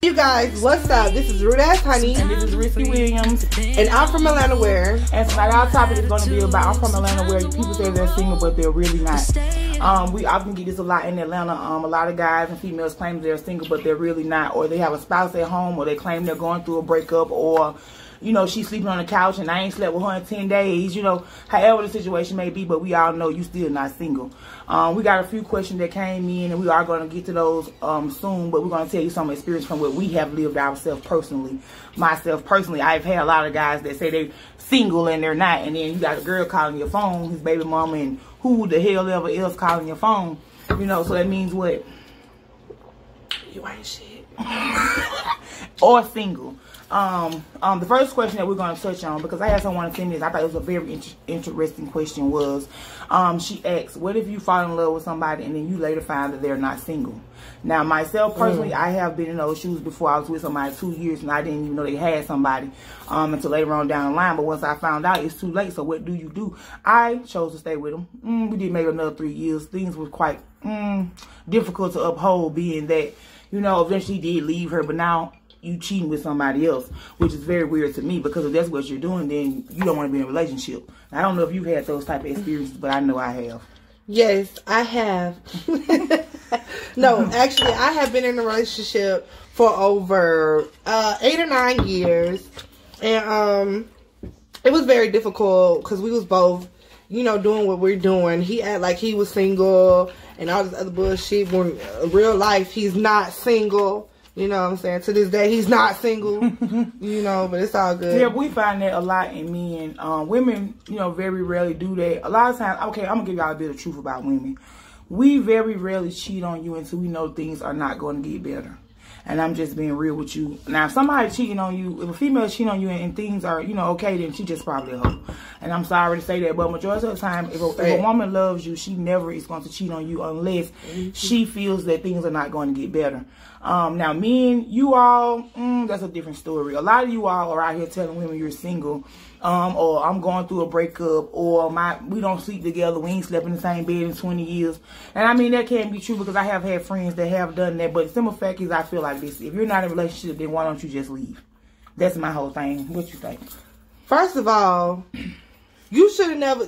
You guys, what's up? This is Rude Ass Honey. And this is Risky Williams. And I'm from Atlanta where? And tonight our topic is going to be about, I'm from Atlanta where people say they're single but they're really not. We often get this a lot in Atlanta. A lot of guys and females claim they're single but they're really not. Or they have a spouse at home, or they claim they're going through a breakup, or you know, she's sleeping on the couch and I ain't slept with her in 10 days, you know, however the situation may be, but we all know you still not single. We got a few questions that came in and we are going to get to those soon, but we're going to tell you some experience from what we have lived ourselves personally. Myself personally, I've had a lot of guys that say they're single and they're not, and then you got a girl calling your phone, his baby mama, and who the hell ever else calling your phone, you know, so that means what? You ain't shit. Or single. The first question that we're going to touch on, because I had someone send this, I thought it was a very interesting question, was she asked, what if you fall in love with somebody and then you later find that they're not single? Now, myself personally, I have been in those shoes before. I was with somebody 2 years and I didn't even know they had somebody until later on down the line. But once I found out, it's too late. So what do you do? I chose to stay with them. We did maybe another 3 years. Things were quite difficult to uphold, being that, you know, eventually did leave her, but now you cheating with somebody else, which is very weird to me, because if that's what you're doing, then you don't want to be in a relationship. I don't know if you've had those type of experiences, but I know I have. Yes, I have. No, actually, I have been in a relationship for over 8 or 9 years, and it was very difficult because we was both, you know, doing what we're doing. He acted like he was single and all this other bullshit, when in real life he's not single. You know what I'm saying? To this day, he's not single, you know, but it's all good. Yeah, we find that a lot in men. Women, you know, very rarely do that. A lot of times, okay, I'm going to give y'all a bit of truth about women. We very rarely cheat on you until we know things are not going to get better. And I'm just being real with you. Now, if somebody cheating on you, if a female cheating on you and things are, you know, okay, then she just probably a hoe. And I'm sorry to say that, but majority of the time, if a woman loves you, she never is going to cheat on you unless she feels that things are not going to get better. Now, men, you all, that's a different story. A lot of you all are out here telling women you're single, or I'm going through a breakup, or we don't sleep together, we ain't slept in the same bed in 20 years. And I mean, that can be true, because I have had friends that have done that. But the simple fact is, I feel like this: if you're not in a relationship, then why don't you just leave? That's my whole thing. What you think? First of all, you should have never.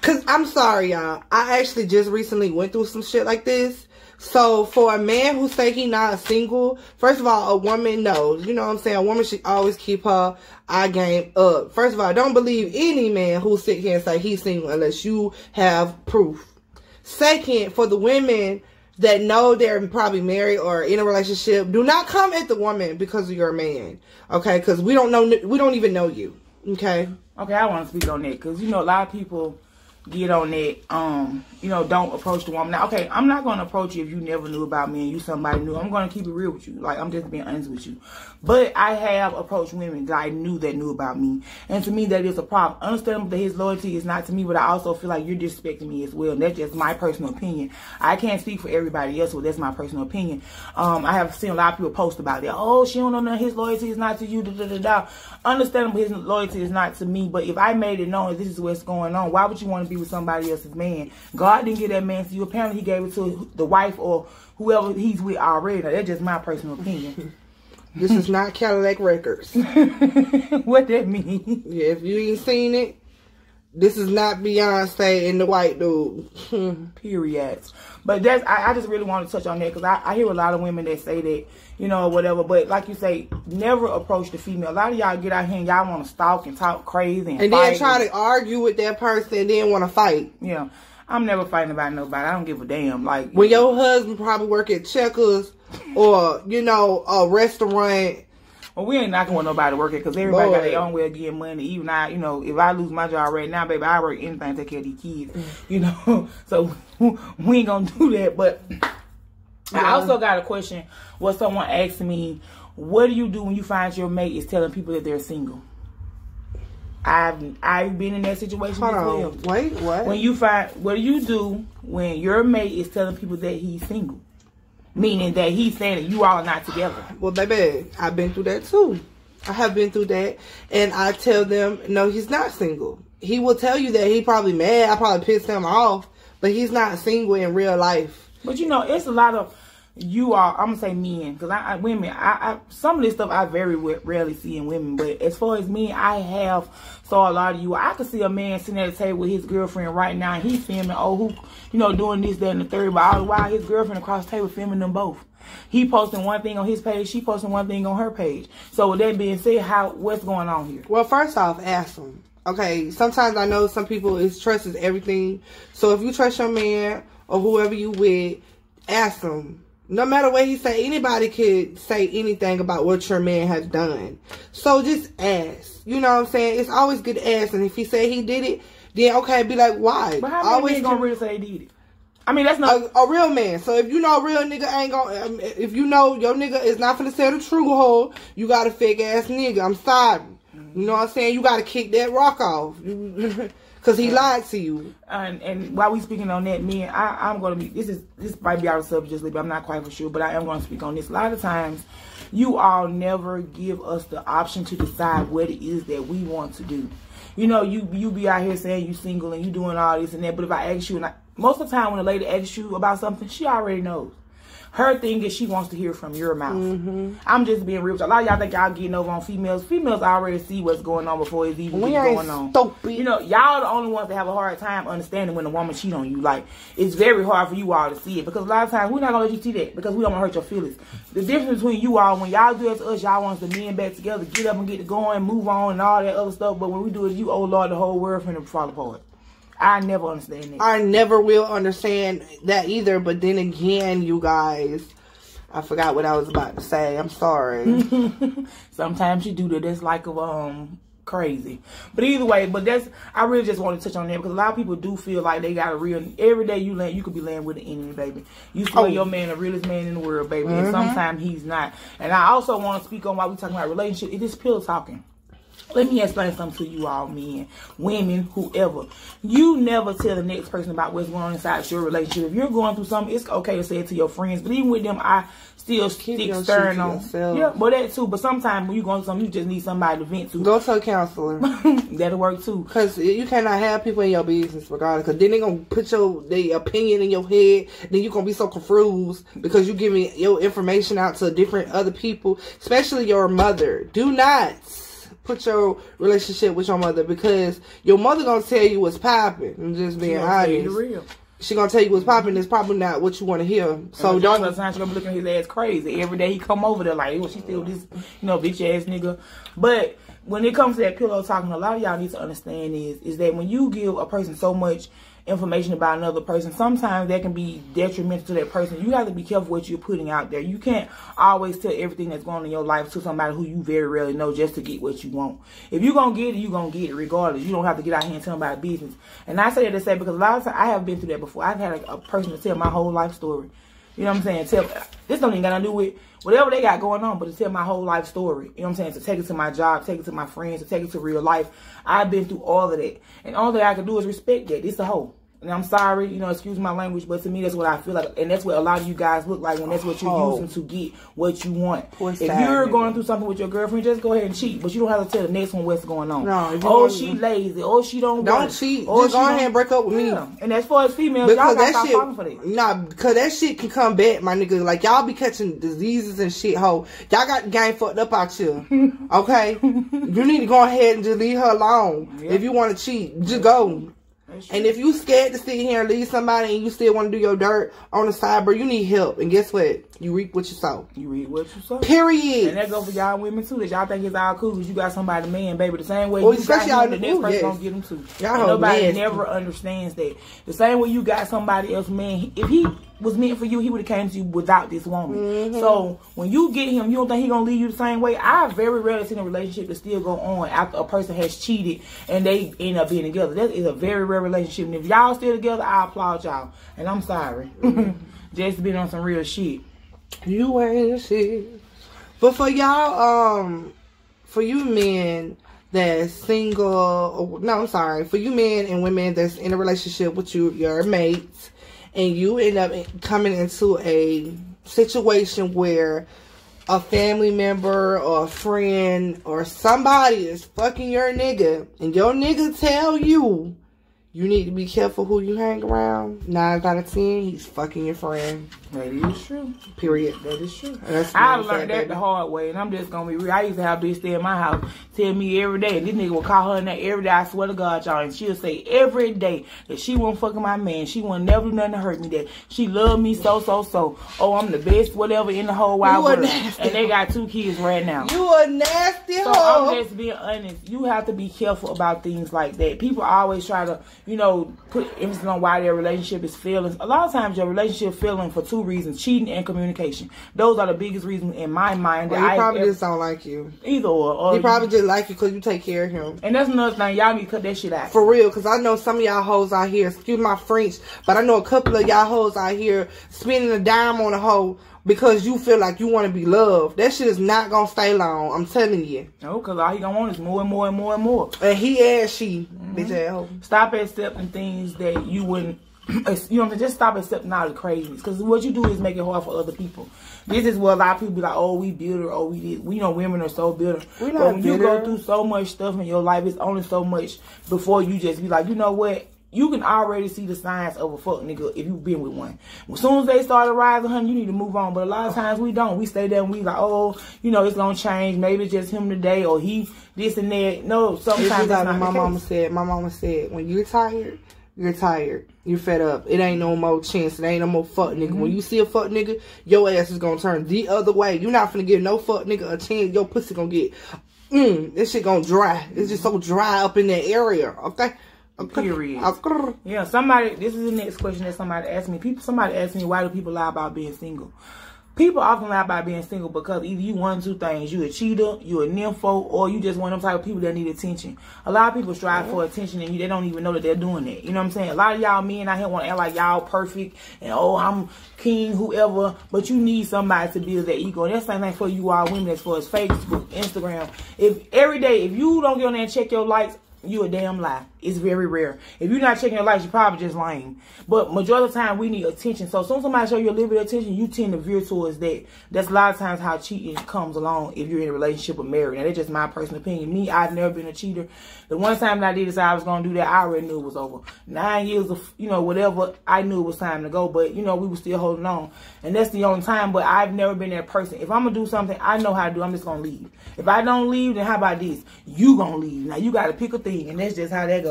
Because I'm sorry, y'all. I actually just recently went through some shit like this. So for a man who say he not single, first of all, a woman knows. You know what I'm saying? A woman should always keep her eye game up. First of all, don't believe any man who sit here and say he's single unless you have proof. Second, for the women that know they're probably married or in a relationship, do not come at the woman because of your man. Okay? Because we don't even know you. Okay? Okay, I want to speak on that, because, you know, a lot of people get on that, you know, don't approach the woman. Now, okay, I'm not going to approach you if you never knew about me and you somebody new. I'm going to keep it real with you. Like, I'm just being honest with you. But I have approached women that I knew about me. And to me, that is a problem. Understandable that his loyalty is not to me, but I also feel like you're disrespecting me as well. And that's just my personal opinion. I can't speak for everybody else, but that's my personal opinion. I have seen a lot of people post about that. Oh, she don't know none. His loyalty is not to you. Understandable his loyalty is not to me. But if I made it known this is what's going on, why would you want to be with somebody else's man? God didn't give that man to you. Apparently, he gave it to the wife or whoever he's with already. Now, that's just my personal opinion. This is not Cadillac Records. What that mean? Yeah, if you ain't seen it, this is not Beyonce and the white dude. Period. But that's, I just really want to touch on that, because I hear a lot of women that say that, you know, whatever. But like you say, never approach the female. A lot of y'all get out here and y'all want to stalk and talk crazy and then try to argue with that person and then want to fight. Yeah. I'm never fighting about nobody. I don't give a damn. Like, when your husband probably work at Checkers or, you know, a restaurant. Well, we ain't knocking with nobody to work it, because everybody got their own way of getting money. Even I, you know, if I lose my job right now, baby, I work anything to take care of these kids. You know, so we ain't gonna do that. But I also got a question where someone asked me, what do you do when you find your mate is telling people that they're single? I've been in that situation as well. Wait, what? When you find, what do you do when your mate is telling people that he's single? Meaning that he's saying that you all are not together. Well, baby, I've been through that too. I have been through that. And I tell them, no, he's not single. He will tell you that he probably mad. I probably pissed him off. But he's not single in real life. But, you know, it's a lot of you are, I'm gonna say men, because women, some of this stuff I very rarely see in women, but as far as me, I have saw a lot of you. I could see a man sitting at a table with his girlfriend right now, and he's filming, who, doing this, that, and the third, but all the while his girlfriend across the table filming them both. He posting one thing on his page, she posting one thing on her page. So with that being said, what's going on here? Well, first off, ask them. Okay, sometimes I know some people, trust is everything. So if you trust your man or whoever you with, ask them. No matter what he say, anybody could say anything about what your man has done. So just ask. You know what I'm saying? It's always good to ask. And if he say he did it, then okay, be like, why? But how many men gonna really say he did it? I mean, that's not a real man. So if you know a real nigga ain't gonna, if you know your nigga is not finna tell the true hole, you got a fake ass nigga. I'm sorry. You know what I'm saying? You gotta kick that rock off. Because he lied to you. And while we speaking on that, me and I'm going to be, this might be out of subject just a little bit, I'm not quite for sure, but I am going to speak on this. A lot of times, you all never give us the option to decide what it is that we want to do. You be out here saying you single and you doing all this and that, but if I ask you, most of the time when a lady asks you about something, she already knows. Her thing is she wants to hear from your mouth. I'm just being real. A lot of y'all think y'all getting over on females. Females already see what's going on before it's even going on. Stupid. Y'all the only ones that have a hard time understanding when a woman cheat on you. Like, it's very hard for you all to see it. Because a lot of times, we're not going to let you see that. Because we don't want to hurt your feelings. The difference between you all, when y'all do it to us, y'all want us to men back together, get up and get to going, move on, and all that other stuff. But when we do it, you, oh Lord, the whole world finna fall apart. I never understand that. I never will understand that either. But then again, you guys, I forgot what I was about to say. I'm sorry. Sometimes you do that. That's like crazy. But either way, I really just want to touch on that because a lot of people do feel like they got a real, every day you could be laying with an enemy, baby. You feel your man the realest man in the world, baby. And sometimes he's not. And I also want to speak on why we talking about relationship. It is pillow talking. Let me explain something to you all, men, women, whoever. You never tell the next person about what's going on inside your relationship. If you're going through something, it's okay to say it to your friends. But even with them, I still stick stern on. Yeah, but that too. But sometimes when you're going through something, you just need somebody to vent to. Go to a counselor. That'll work too. Because you cannot have people in your business regardless. Because then they're going to put their opinion in your head. Then you're going to be so confused because you're giving your information out to different other people, especially your mother. Do not put your relationship with your mother because your mother gonna tell you what's popping. I'm just being honest. She gonna tell you what's popping. It's probably not what you want to hear. So don't. Sometimes she gonna be looking at his ass crazy every day. He come over there like, she still this, bitch ass nigga. But when it comes to that pillow talking, a lot of y'all need to understand is that when you give a person so much information about another person, sometimes that can be detrimental to that person. You have to be careful what you're putting out there. You can't always tell everything that's going on in your life to somebody who you very rarely know just to get what you want. If you're going to get it, you're going to get it regardless. You don't have to get out here and tell about business. And I say that to say because a lot of times I have been through that before. I've had a person to tell my whole life story. You know what I'm saying? This don't even got to do with whatever they got going on, but to tell my whole life story. You know what I'm saying? To take it to my job, take it to my friends, to take it to real life. I've been through all of that. And all that I can do is respect that. It's a hoe. And I'm sorry, excuse my language, but to me, that's what I feel like. And that's what a lot of you guys look like when that's what you're using to get what you want. If you're going through something with your girlfriend, just go ahead and cheat. But you don't have to tell the next one what's going on. No, she lazy. Oh, she don't cheat. Just go ahead and break up with me. And as far as females, y'all gotta stop falling for that. Nah, because that shit can come back, my nigga. Like, y'all be catching diseases and shit, ho. Y'all got the game fucked up out here. Okay? You need to go ahead and just leave her alone. Yep. If you want to cheat, just go. And if you scared to sit here and leave somebody and you still want to do your dirt on the side, bro, you need help. And guess what? You reap what you sow. You reap what you sow. Period. And that goes for y'all women too. That y'all think it's all cool because you got somebody man, baby. The same way you got him, the next person gonna get him too. Nobody never understands that. The same way you got somebody else, man. If he was meant for you, he would have came to you without this woman. So when you get him, you don't think he gonna leave you the same way? I very rarely seen a relationship that still go on after a person has cheated and they end up being together. That is a very rare relationship. And if y'all still together, I applaud y'all. And I'm sorry. Just been on some real shit. You ain't shit. But for y'all, for you men that's single, no, I'm sorry. For you men and women that's in a relationship with your mates, and you end up coming into a situation where a family member or a friend or somebody is fucking your nigga, and your nigga tell you, you need to be careful who you hang around. 9 out of 10, he's fucking your friend. That is true. Period. That is true. I learned that the hard way, and I'm just gonna be real. I used to have a bitch stay in my house, tell me every day. This nigga will call her in there every day. I swear to God, y'all, and she'll say every day that she wasn't fucking my man. She wouldn't never do nothing to hurt me. That she loved me so. Oh, I'm the best, whatever in the whole wide world. And they got 2 kids right now. You a nasty hoe. So I'm just being honest. You have to be careful about things like that. People always try to, put emphasis on why their relationship is failing. A lot of times your relationship failing for 2 reasons: cheating and communication. Those are the biggest reasons in my mind. Well, he probably just don't like you. Either or. He probably just like you because you take care of him. And that's another thing. Y'all need to cut that shit out. For real, because I know some of y'all hoes out here, excuse my French, but I know a couple of y'all hoes out here spending a dime on a hoe because you feel like you want to be loved. That shit is not going to stay long. I'm telling you. No, because all he going to want is more and more and more and more. And he and she. Bitch ass hoe. Stop accepting things that you wouldn't. Just stop accepting all the craziness. Because what you do is make it hard for other people. This is what a lot of people be like, oh, we bitter, oh, we did. We know women are so bitter. But when you go through so much stuff in your life, it's only so much before you just be like, you know what? You can already see the signs of a fuck nigga if you've been with one. As soon as they start rising, honey, you need to move on. But a lot of times we don't. We stay there and we like, oh, it's going to change. Maybe it's just him today or he this and that. No, sometimes that's not my mama said, when you're tired, you're tired. You're fed up. It ain't no more chance. It ain't no more fuck nigga. When you see a fuck nigga, your ass is going to turn the other way. You're not finna give no fuck nigga a chance. Your pussy going to get, this shit going to dry. It's just so dry up in that area. Okay? Period. Yeah, this is the next question that somebody asked me. Somebody asked me, why do people lie about being single? People often lie about being single because either you one of 2 things. You a cheater, you a nympho, or you just one of them type of people that need attention. A lot of people strive for attention and they don't even know that they're doing that. You know what I'm saying? A lot of y'all men out here want to act like y'all perfect and, oh, I'm king, whoever. But you need somebody to build that ego. And that's the same thing for you all women as far as Facebook, Instagram. If every day, if you don't get on there and check your likes, you a damn lie. It's very rare. If you're not checking your likes, you're probably just lying. But majority of the time, we need attention. So as soon as somebody show you a little bit of attention, you tend to veer towards that. That's a lot of times how cheating comes along if you're in a relationship or married. And that's just my personal opinion. Me, I've never been a cheater. The one time that I did decide I was going to do that, I already knew it was over. 9 years of, whatever, I knew it was time to go. But, we were still holding on. And that's the only time. But I've never been that person. If I'm going to do something, I know how to do. I'm just going to leave. If I don't leave, then how about this? You going to leave. Now, you got to pick a thing. And that's just how that goes.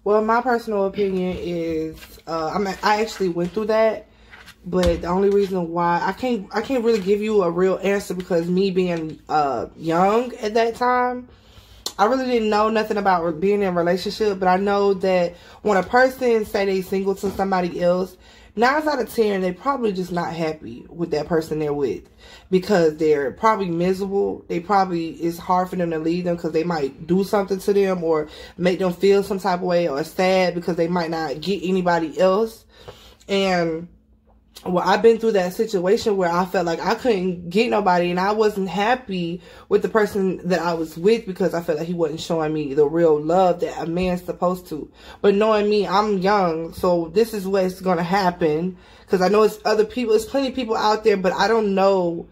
Well, my personal opinion is, I actually went through that, but the only reason why I can't really give you a real answer because me being young at that time, I really didn't know nothing about being in a relationship. But I know that when a person say they single to somebody else, 9 out of 10 they probably just not happy with that person they're with because they're probably miserable. It's hard for them to leave them because they might do something to them or make them feel some type of way or sad because they might not get anybody else. And well, I've been through that situation where I felt like I couldn't get nobody and I wasn't happy with the person that I was with because I felt like he wasn't showing me the real love that a man's supposed to. But knowing me, I'm young, so this is what's going to happen because I know it's other people, it's plenty of people out there, but I don't know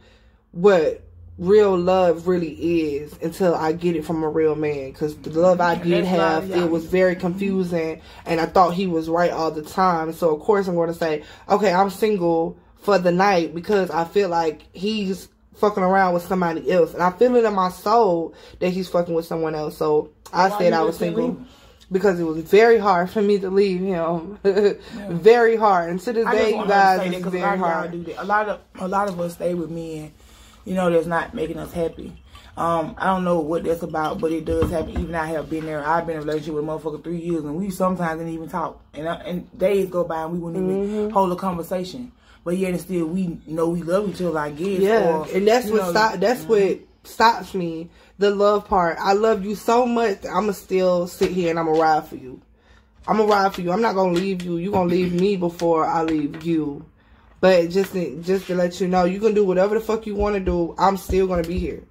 what real love really is until I get it from a real man because the love I did have, it was very confusing and I thought he was right all the time. So of course I'm going to say, okay, I'm single for the night because I feel like he's fucking around with somebody else and I feel it in my soul that he's fucking with someone else. So I said I was single because it was very hard for me to leave him. Very hard. And to this day, you guys, it's very hard. A lot of us stay with men, that's not making us happy. I don't know what that's about, but it does happen. Even I have been there. I've been in a relationship with a motherfucker 3 years, and we sometimes didn't even talk. And days go by, and we wouldn't even hold a conversation. But yet and still, we know we love each other, I guess. Yeah, and that's what stops me. The love part. I love you so much that I'm going to still sit here and I'm going to ride for you. I'm going to ride for you. I'm not going to leave you. You're going to leave me before I leave you. But just to let you know, you can do whatever the fuck you want to do. I'm still going to be here.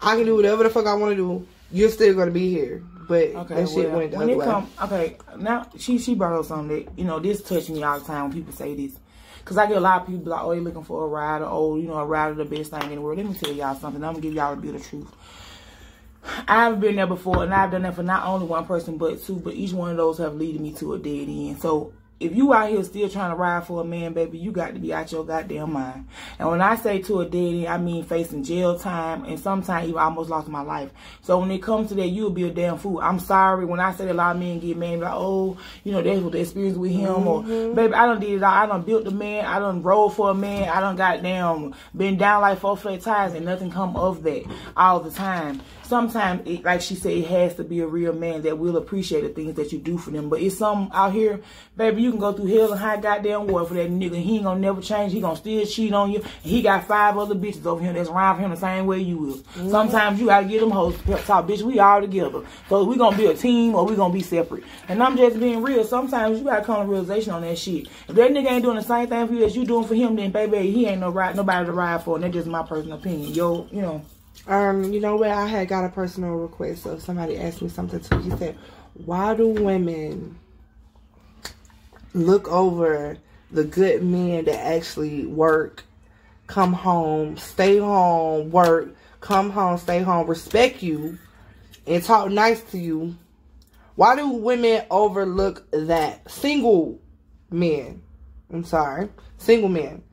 I can do whatever the fuck I want to do. You're still going to be here. But that shit went the other way. Okay, now she brought up something that, this touched me all the time when people say this. Because I get a lot of people like, oh, you're looking for a ride. Or, oh, a ride is the best thing in the world. Let me tell y'all something. I'm going to give y'all a bit of truth. I haven't been there before, and I've done that for not only one person but two, but each one of those have led me to a dead end. So if you out here still trying to ride for a man, baby, you got to be out your goddamn mind. And when I say to a dead end, I mean facing jail time, and sometimes even almost lost my life. So when it comes to that, you'll be a damn fool. I'm sorry when I say that a lot of men get mad, like, oh, you know, that's what the experience with him, or baby, I done did it all. I done built a man, I done rolled for a man, I done goddamn been down like 4 flat tires, and nothing come of that all the time. Sometimes, it, like she said, it has to be a real man that will appreciate the things that you do for them. But it's some out here, baby, you can go through hell and high goddamn water for that nigga. He ain't gonna never change. He gonna still cheat on you. And he got 5 other bitches over here that's around for him the same way you will. Sometimes you gotta get them hoes to talk, bitch, we all together. So we gonna be a team or we gonna be separate. And I'm just being real. Sometimes you gotta come to realization on that shit. If that nigga ain't doing the same thing for you as you doing for him, then baby, he ain't nobody to ride for. And that's just my personal opinion. Yo, you know. You know what? I had got a personal request. So somebody asked me something too. He said, why do women look over the good men that actually work, come home, stay home, work, come home, stay home, respect you, and talk nice to you? Why do women overlook that? Single men. I'm sorry. Single men.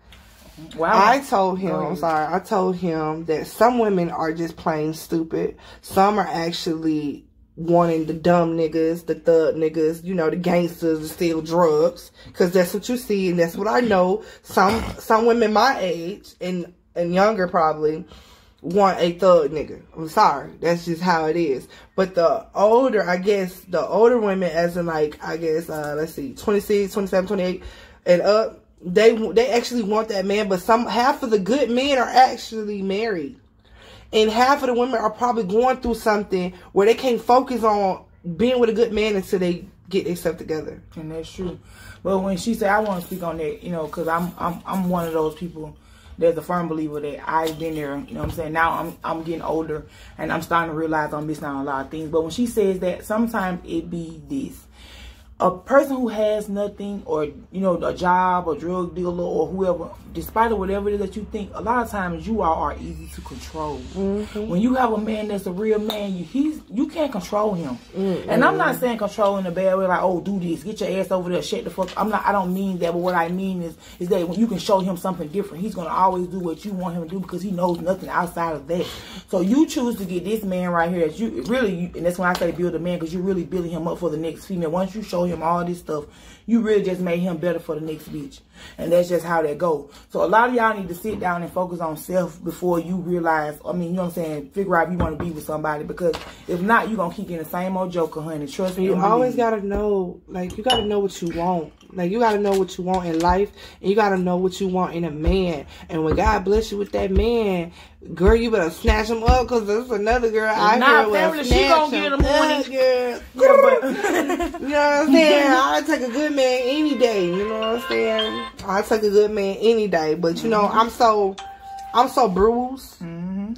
Wow. I told him that some women are just plain stupid. Some are actually wanting the dumb niggas, the thug niggas, you know, the gangsters to steal drugs. Because that's what you see, and that's what I know. Some women my age and younger probably want a thug nigga. I'm sorry. That's just how it is. But the older, I guess, the older women, as in like, I guess, let's see, 26, 27, 28 and up, they actually want that man, but half of the good men are actually married. And half of the women are probably going through something where they can't focus on being with a good man until they get themselves together. And that's true. But when she said, I want to speak on that, you know, because I'm one of those people that's a firm believer that I've been there, you know what I'm saying? Now I'm getting older and I'm starting to realize I'm missing out on a lot of things. But when she says that, sometimes it be this. A person who has nothing, or, you know, a job, or drug dealer, or whoever, despite of whatever it is that you think, a lot of times you all are easy to control. When you have a man that's a real man, you can't control him. And I'm not saying control in a bad way, like, oh, do this, get your ass over there, shut the fuck up. I don't mean that, but what I mean is that when you can show him something different, he's gonna always do what you want him to do because he knows nothing outside of that. So you choose to get this man right here that you really, and that's when I say build a man, because you're really building him up for the next female. Once you show him all this stuff, you really just made him better for the next bitch. And that's just how that goes. So a lot of y'all need to sit down and focus on self before you realize, I mean, you know what I'm saying, figure out if you want to be with somebody. Because if not, you're going to keep getting the same old joker, honey. Trust me. You always got to know, like, you got to know what you want. Like, you got to know what you want in life. And you got to know what you want in a man. And when God bless you with that man, girl, you better snatch him up, because there's another girl out here with she gonna get him morning. Girl. Yeah, but, you know what I'm saying? I'll take a good man any day. You know what I'm saying? I'll take a good man any day. But, you know, I'm so bruised.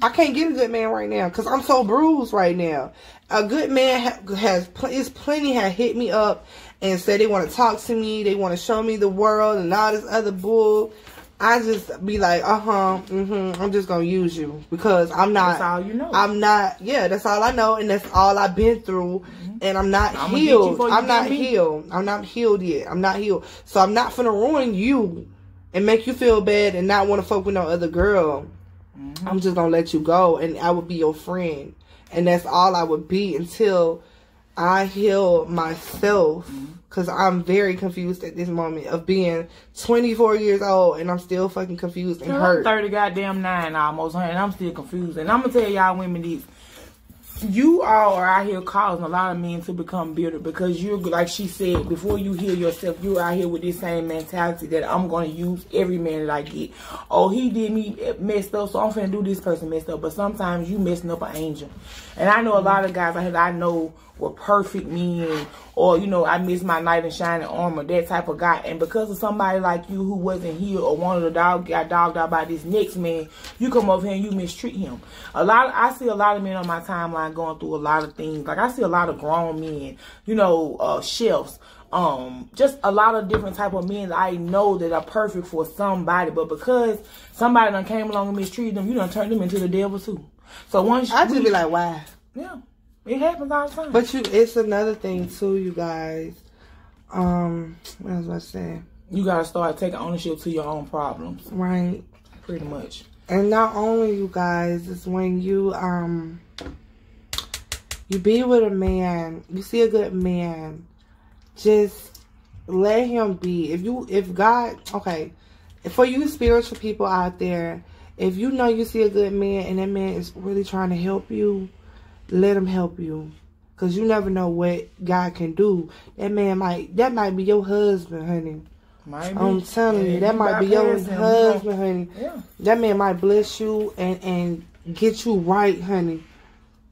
I can't get a good man right now because I'm so bruised right now. A good man has hit me up and said they want to talk to me. They want to show me the world and all this other bull. I just be like, I'm just going to use you because I'm not. That's all you know. I'm not, yeah, that's all I know. And that's all I've been through. And I'm not healed. I'm not healed. I'm not healed yet. I'm not healed. So I'm not finna ruin you and make you feel bad and not want to fuck with no other girl. I'm just going to let you go. And I would be your friend. And that's all I would be until I heal myself. Because I'm very confused at this moment of being 24 years old and I'm still fucking confused and hurt. I'm 30 goddamn 9 almost, honey, and I'm still confused. And I'm going to tell y'all women this. You all are out here causing a lot of men to become bitter because you're, like she said, before you heal yourself, you're out here with this same mentality that I'm going to use every man that I get. Oh, he did me messed up, so I'm finna do this person messed up. But sometimes you messing up an angel. And I know a lot of guys out here that I know were perfect men, or, you know, I miss my knight in shining armor, that type of guy. And because of somebody like you who wasn't here or one of the got dogged out by this next man, you come over here and you mistreat him. I see a lot of men on my timeline going through a lot of things. Like, I see a lot of grown men, you know, chefs, just a lot of different type of men that I know that are perfect for somebody. But because somebody done came along and mistreated them, you done turned them into the devil too. So once I just be like, why? Yeah. It happens all the time. But it's another thing too, you guys. What was I saying? You gotta start taking ownership to your own problems. Right. Pretty much. And not only, you guys, it's when you be with a man, you see a good man, just let him be. If God, okay, for you spiritual people out there, if you know you see a good man and that man is really trying to help you, let him help you. Because you never know what God can do. That might be your husband, honey. I'm telling you, that might be your husband, honey. Yeah. That man might bless you and get you right, honey.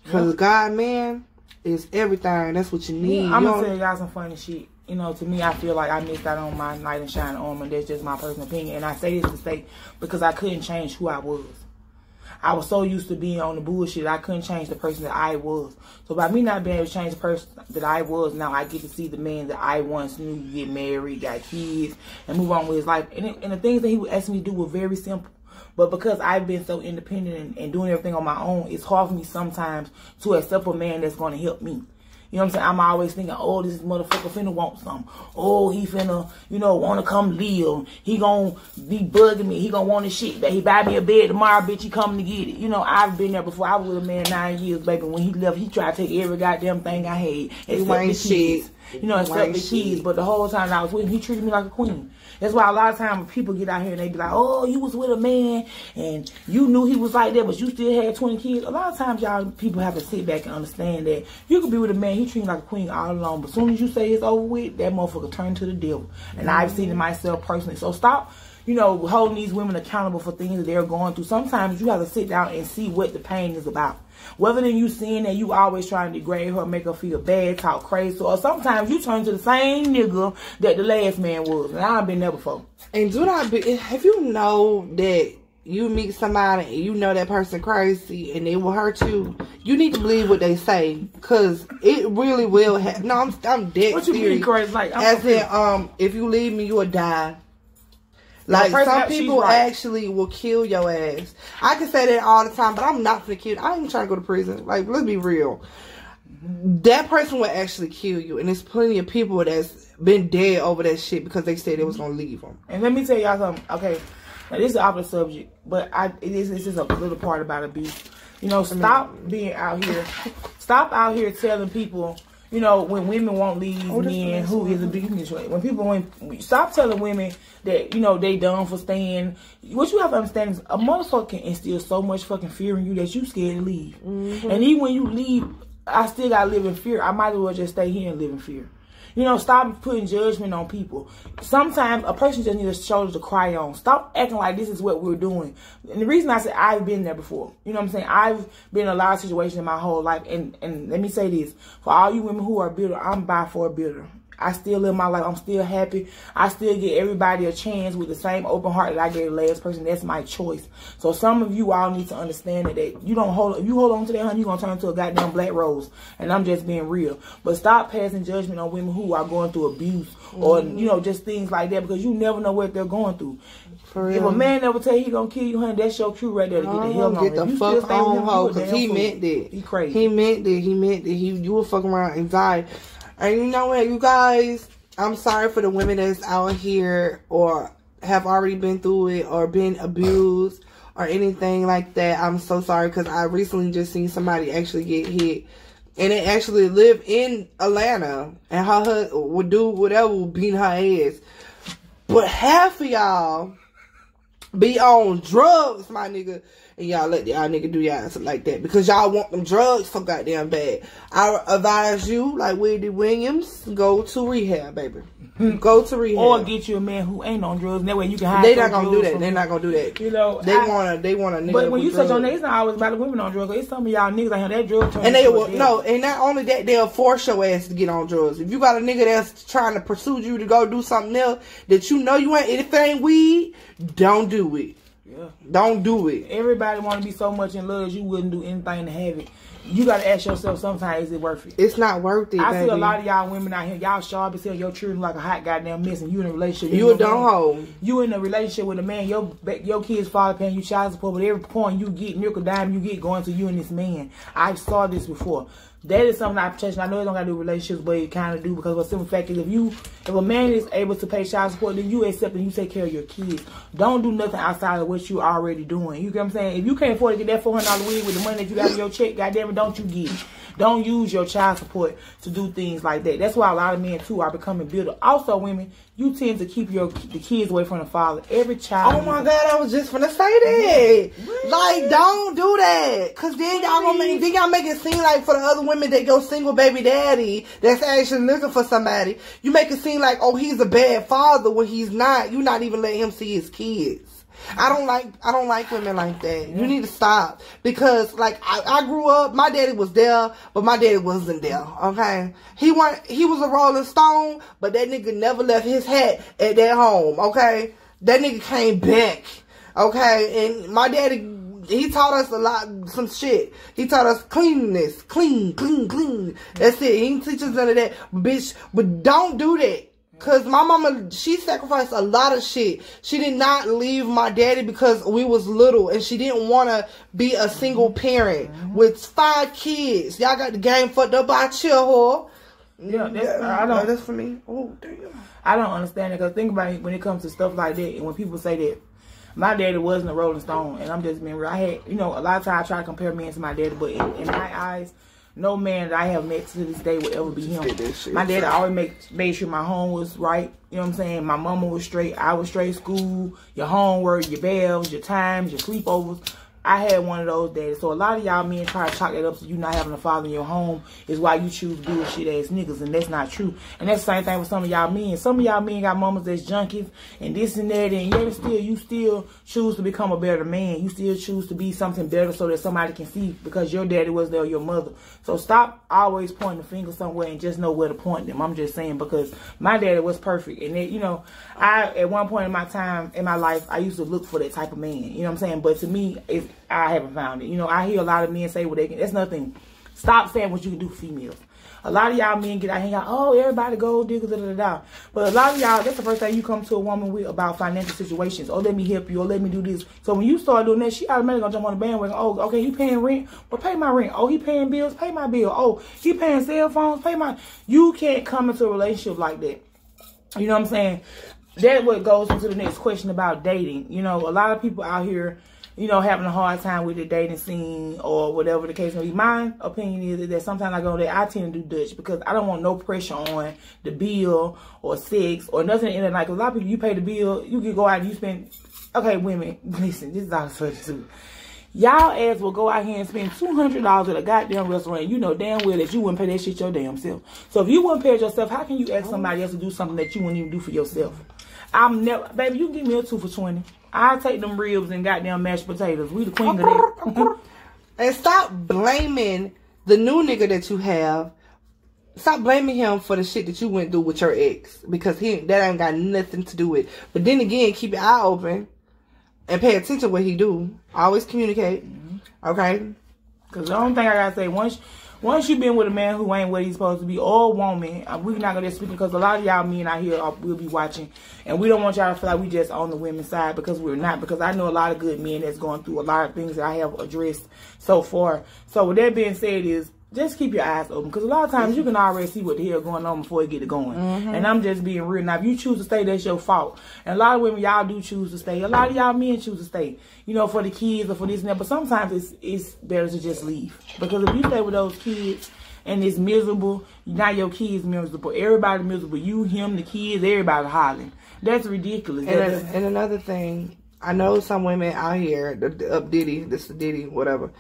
Because God, man, is everything. That's what you need. Yeah, I'm going to tell y'all some funny shit. You know, to me, I feel like I missed out on my knight in shining armor. That's just my personal opinion. And I say this to say because I couldn't change who I was. I was so used to being on the bullshit, I couldn't change the person that I was. So by me not being able to change the person that I was, now I get to see the man that I once knew, get married, got kids, and move on with his life. And the things that he would ask me to do were very simple. But because I've been so independent and doing everything on my own, it's hard for me sometimes to accept a man that's going to help me. You know what I'm saying? I'm always thinking, oh, this motherfucker finna want something. Oh, he finna, want to come live. He gonna be bugging me. He gonna want his shit. That he buy me a bed tomorrow, bitch, he coming to get it. I've been there before. I was with a man 9 years, baby. When he left, he tried to take every goddamn thing I had. Except the kids. Except the kids. But the whole time I was with him, he treated me like a queen. That's why a lot of times people get out here and they be like, oh, you was with a man and you knew he was like that, but you still had 20 kids. A lot of times y'all people have to sit back and understand that you could be with a man, he treat you like a queen all along, but as soon as you say it's over with, that motherfucker turn to the devil. And I've seen it myself personally. So stop, holding these women accountable for things that they're going through. Sometimes you have to sit down and see what the pain is about. Whether than you seeing that you always trying to degrade her, make her feel bad, talk crazy, or sometimes you turn to the same nigga that the last man was. And I've been there before. And if you know that you meet somebody and you know that person crazy and they will hurt you, you need to believe what they say, because it really will happen. No, I'm dead what you serious. Mean crazy? Like, as in, if you leave me, you will die. Like, some people actually will kill your ass. I can say that all the time, but I'm not gonna kill. I ain't even trying to go to prison. Like, let's be real. That person will actually kill you. And there's plenty of people that's been dead over that shit because they said they was gonna leave them. And let me tell y'all something. Okay, now this is off the subject, but this is a little part about abuse. Stop being out here. Stop out here telling people, when women won't leave men who is abusing this way. When stop telling women that, they done for staying. What you have to understand is a motherfucker can instill so much fucking fear in you that you scared to leave. Mm-hmm. And even when you leave, I still gotta live in fear. I might as well just stay here and live in fear. Stop putting judgment on people. Sometimes a person just needs a shoulder to cry on. Stop acting like this is what we're doing. And the reason I said I've been there before. You know what I'm saying? I've been in a lot of situations in my whole life. And let me say this. For all you women who are bitter, I'm by for a bitter. I still live my life. I'm still happy. I still give everybody a chance with the same open heart that I gave the last person. That's my choice. So some of you all need to understand that you don't hold. If you hold on to that, honey, you're gonna turn into a goddamn black rose. And I'm just being real. But stop passing judgment on women who are going through abuse or just things like that, because you never know what they're going through. For real. If a man never tell you he gonna kill you, honey, that's your cue right there to get the hell on. Get the fuck on, hoe, because he meant that. He crazy. He meant that. You will fuck around and die. And you know what, you guys, I'm sorry for the women that's out here or have already been through it or been abused or anything like that. I'm so sorry, because I recently just seen somebody actually get hit. And they actually live in Atlanta. And her husband would do whatever, would beat her ass. But half of y'all be on drugs, my nigga. And y'all let y'all nigga do y'all something like that, because y'all want them drugs so goddamn bad. I advise you, like Wendy Williams, go to rehab, baby. Go to rehab. Or get you a man who ain't on drugs. That way you can hide. They not gonna do that. They're not gonna do that. They want a nigga. But when you touch on that, it's not always about the women on drugs. It's some of y'all niggas out here that drug turn. And they will and not only that, they'll force your ass to get on drugs. If you got a nigga that's trying to pursue you to go do something else that you know you ain't, if it ain't weed, don't do it. Yeah. Don't do it. Everybody want to be so much in love you wouldn't do anything to have it. you got to ask yourself sometimes, is it worth it? It's not worth it, I see a lot of y'all women out here, y'all sharp as hell, your children like a hot goddamn mess, and you in a relationship. You a dumb hoe. You in a relationship with a man, your kids' father paying you child support, but every point you get, nickel dime you get going to you and this man. I saw this before. That is something I protection. I know it don't got to do with relationships, but it kind of do, because the simple fact is, if a man is able to pay child support, then you accept and you take care of your kids. Don't do nothing outside of what you already doing. You get what I'm saying? If you can't afford to get that $400 wig with the money that you got in your check, goddamn it, don't you get it. Don't use your child support to do things like that. That's why a lot of men too are becoming bitter. Also, women, you tend to keep the kids away from the father. Every child. Oh my God, I was just gonna say that. Like, don't do that, cause then y'all make it seem like for the other women that your single baby daddy that's actually looking for somebody, you make it seem like, oh, he's a bad father when he's not. You're not even letting him see his kids. I don't like women like that. You need to stop, because like I grew up, my daddy was there, but my daddy wasn't there. Okay, he was a Rolling Stone, but that nigga never left his hat at that home. Okay, that nigga came back. Okay, and my daddy, he taught us a lot, some shit. He taught us cleanness, clean. That's it. He didn't teach us none of that, bitch. But don't do that. Cause my mama, she sacrificed a lot of shit. She did not leave my daddy because we was little, and she didn't want to be a single parent with 5 kids. Y'all got the game fucked up by a chill whore. Yeah, that's for me. Oh, damn. I don't understand it, because think about it when it comes to stuff like that, and when people say that my daddy wasn't a Rolling Stone, and I'm just being real. I had, a lot of times I try to compare men to my daddy, but in my eyes, no man that I have met to this day will ever be him. My daddy always made sure my home was right. You know what I'm saying? My mama was straight. I was straight. School, your homework, your bells, your times, your sleepovers. I had one of those daddies. So a lot of y'all men try to chalk that up to you not having a father in your home is why you choose bullshit ass niggas, and that's not true. And that's the same thing with some of y'all men. Some of y'all men got mamas that's junkies and this and that, and yet you still choose to become a better man. You still choose to be something better so that somebody can see, because your daddy was there, your mother. So stop always pointing the finger somewhere and just know where to point them. I'm just saying, because my daddy was perfect, and then, I at one point in my time in my life, I used to look for that type of man. You know what I'm saying? But to me, I haven't found it. I hear a lot of men say what they can. That's nothing. Stop saying what you can do for females. A lot of y'all men get out here, oh, everybody gold diggers, da. But a lot of y'all, that's the first thing you come to a woman with about financial situations. Oh, let me help you, or let me do this. So when you start doing that, she automatically gonna jump on the bandwagon. Oh, okay, he paying rent, well, pay my rent. Oh, he paying bills, pay my bill. Oh, he paying cell phones, pay my. You can't come into a relationship like that. You know what I'm saying? That's what goes into the next question about dating. A lot of people out here, having a hard time with the dating scene or whatever the case may be. My opinion is that sometimes I go there, I tend to do Dutch, because I don't want no pressure on the bill or sex or nothing in it. Like, a lot of people, you pay the bill, you can go out and you spend, okay, women, listen, this is all such too. Y'all ass will go out here and spend $200 at a goddamn restaurant. You know damn well that you wouldn't pay that shit your damn self. So if you wouldn't pay it yourself, how can you ask somebody else to do something that you wouldn't even do for yourself? Baby, you can give me a 2 for $20. I'll take them ribs and goddamn mashed potatoes. We the queen of that. And stop blaming the new nigga that you have. Stop blaming him for the shit that you went through with your ex, because that ain't got nothing to do with it. But then again, keep your eye open and pay attention to what he do. Always communicate. Okay? Because the only thing I gotta say, once you've been with a man who ain't what he's supposed to be, or a woman, we're not going to speak, because a lot of y'all men out here will be watching, and we don't want y'all to feel like we just on the women's side, because we're not. Because I know a lot of good men that's going through a lot of things that I have addressed so far. So with that being said, is just keep your eyes open, because a lot of times you can already see what the hell going on before you get it going. And I'm just being real. Now, if you choose to stay, that's your fault. And a lot of women, y'all do choose to stay. A lot of y'all men choose to stay, for the kids or for this and that. But sometimes it's better to just leave, because if you stay with those kids and it's miserable, now your kids miserable. Everybody miserable. You, him, the kids, everybody hollering. That's ridiculous. And another thing, I know some women out here, Diddy, whatever.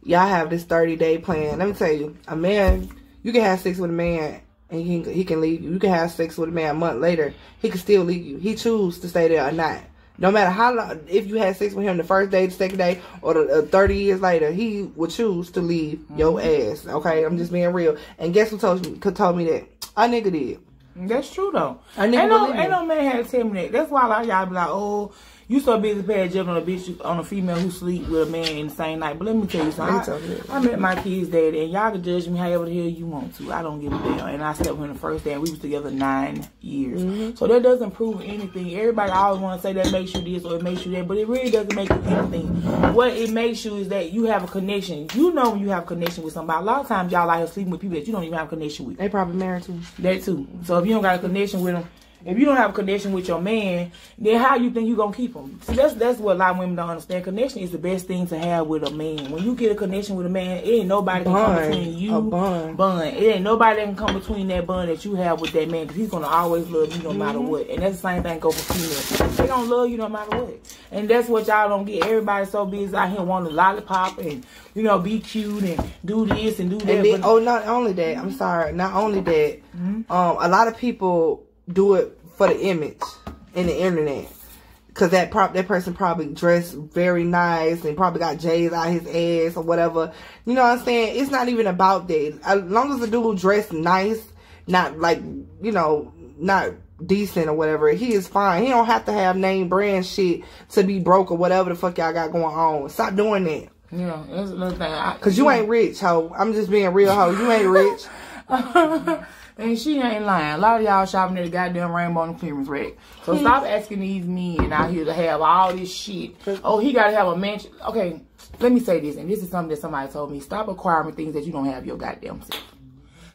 Y'all have this 30-day plan. Let me tell you, a man, you can have sex with a man and he can leave you. You can have sex with a man a month later, he can still leave you. He choose to stay there or not. No matter how long, if you had sex with him the first day, the second day, or the 30 years later, he would choose to leave your ass. Okay, I'm just being real. And guess who told me that? A nigga did. That's true though. Ain't no man had to tell me that. That's why a lot of y'all be like, oh, You so busy paying judgment on a bitch, on a female who sleep with a man in the same night. But let me tell you something. I met my kid's daddy, and y'all can judge me however the hell you want to. I don't give a damn. And I slept with him the first day, and we was together 9 years. So that doesn't prove anything. Everybody always want to say that makes you this or it makes you that, but it really doesn't make you anything. What it makes you is that you have a connection. You know when you have a connection with somebody. A lot of times y'all out here sleeping with people that you don't even have a connection with. They probably married too. That too. So if you don't got a connection with them, if you don't have a connection with your man, then how you think you gonna keep him? See, that's what a lot of women don't understand. Connection is the best thing to have with a man. When you get a connection with a man, it ain't nobody can come between you. Bond. It ain't nobody that can come between that bond that you have with that man, because he's gonna always love you no matter what. And that's the same thing go for females. They gonna love you no matter what. And that's what y'all don't get. Everybody's so busy out here wanting to lollipop and, you know, be cute and do this and do that. And then, not only that. I'm sorry. Not only that. A lot of people do it for the image in the internet, because that person probably dressed very nice and probably got J's out his ass or whatever. You know what I'm saying? It's not even about that. As long as the dude dressed nice, not like, you know, not decent or whatever, he is fine. He don't have to have name brand shit to be broke or whatever the fuck y'all got going on. Stop doing that. Yeah, that's another thing. Because you ain't rich, ho. I'm just being real, ho. You ain't rich. And she ain't lying. A lot of y'all shopping at the goddamn Rainbow and clearance rack. So stop asking these men out here to have all this shit. Oh, he got to have a mansion. Okay, let me say this, and this is something that somebody told me. Stop acquiring things that you don't have your goddamn self.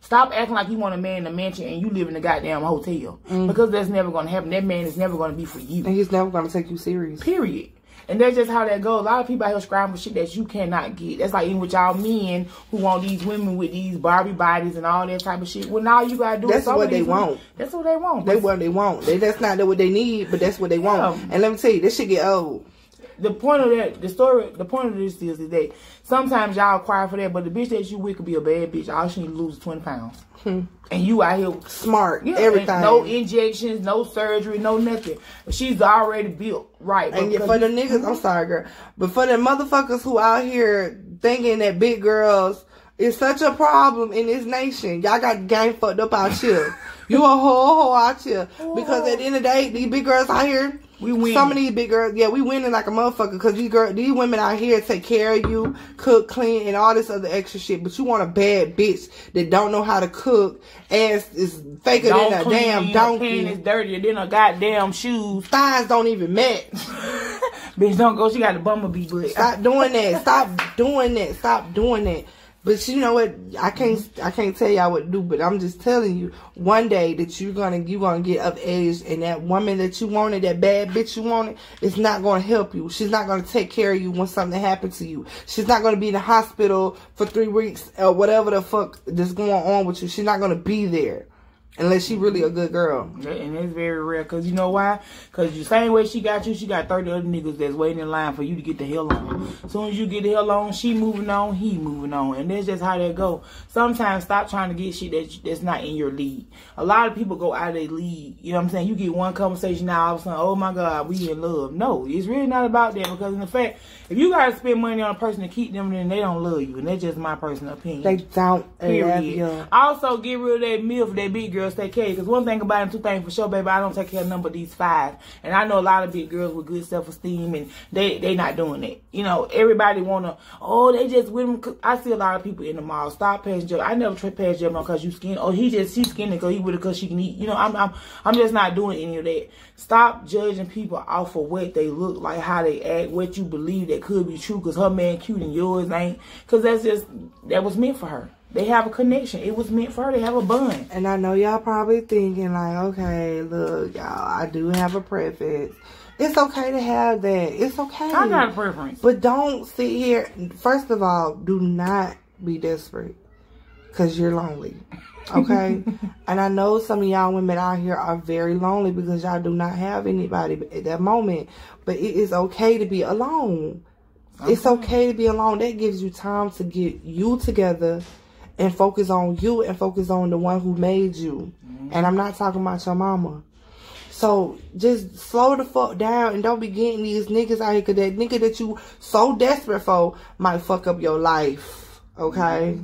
Stop acting like you want a man in a mansion and you live in a goddamn hotel. Because that's never going to happen. That man is never going to be for you. And he's never going to take you serious. Period. And that's just how that goes. A lot of people out here scrounging for shit that you cannot get. That's like even with y'all men who want these women with these Barbie bodies and all that type of shit. Well, now you gotta do that's what they want. That's what they want. That's what they want. That's not what they need, but that's what they want. And let me tell you, this shit get old. The point of that, the point of this is that sometimes y'all acquire for that, but the bitch that you with could be a bad bitch. All she need to lose is 20 pounds. And you out here smart, everything. No injections, no surgery, no nothing. She's already built, right? And for the niggas, I'm sorry, girl, but for the motherfuckers who out here thinking that big girls is such a problem in this nation, y'all got the game fucked up out here. You a whole out here. Because at the end of the day, these big girls out here, we win. Some of these big girls, yeah, we winning like a motherfucker, because these women out here take care of you, cook, clean, and all this other extra shit. But you want a bad bitch that don't know how to cook, ass is faker than a damn donkey. Pants is dirtier than a goddamn shoes. Thighs don't even match. Bitch, don't go. She got the bumblebee butt. Stop doing that. Stop doing that. Stop doing that. But you know what? I can't tell y'all what to do, but I'm just telling you, one day that you're gonna get of age, and that woman that you wanted, that bad bitch you wanted, is not gonna help you. She's not gonna take care of you when something happens to you. She's not gonna be in the hospital for 3 weeks or whatever the fuck that's going on with you. She's not gonna be there. Unless she really a good girl. And it's very rare. Because you know why? Because the same way she got you, she got 30 other niggas that's waiting in line for you to get the hell on. As soon as you get the hell on, she moving on, he moving on. And that's just how that go. Sometimes stop trying to get shit that's not in your league. A lot of people go out of their league. You know what I'm saying? You get one conversation now, all of a sudden, oh my God, we in love. No, it's really not about that. Because in the fact, if you got to spend money on a person to keep them, then they don't love you. And that's just my personal opinion. They don't love you. Also, get rid of that myth, that big girl take care. Because one thing about it, two things for sure, baby, I don't take care of none but these 5. And I know a lot of big girls with good self-esteem, and they not doing it. You know, everybody want to, oh, they just with them. I see a lot of people in the mall. Stop passing judgment. I never pass judgment because you skinny. Oh, she's skinny because he with her because she can eat. You know, I'm just not doing any of that. Stop judging people off of what they look like, how they act, what you believe that could be true because her man cute and yours ain't. Because that was meant for her. They have a connection. It was meant for her to have a bond. And I know y'all probably thinking like, okay, look, y'all, I do have a preference. It's okay to have that. It's okay. I got a preference. But don't sit here. First of all, do not be desperate because you're lonely. Okay? And I know some of y'all women out here are very lonely because y'all do not have anybody at that moment. But it is okay to be alone. Okay. It's okay to be alone. That gives you time to get you together and focus on you and focus on the one who made you. And I'm not talking about your mama. So just slow the fuck down and don't be getting these niggas out here, because that nigga that you so desperate for might fuck up your life. Okay?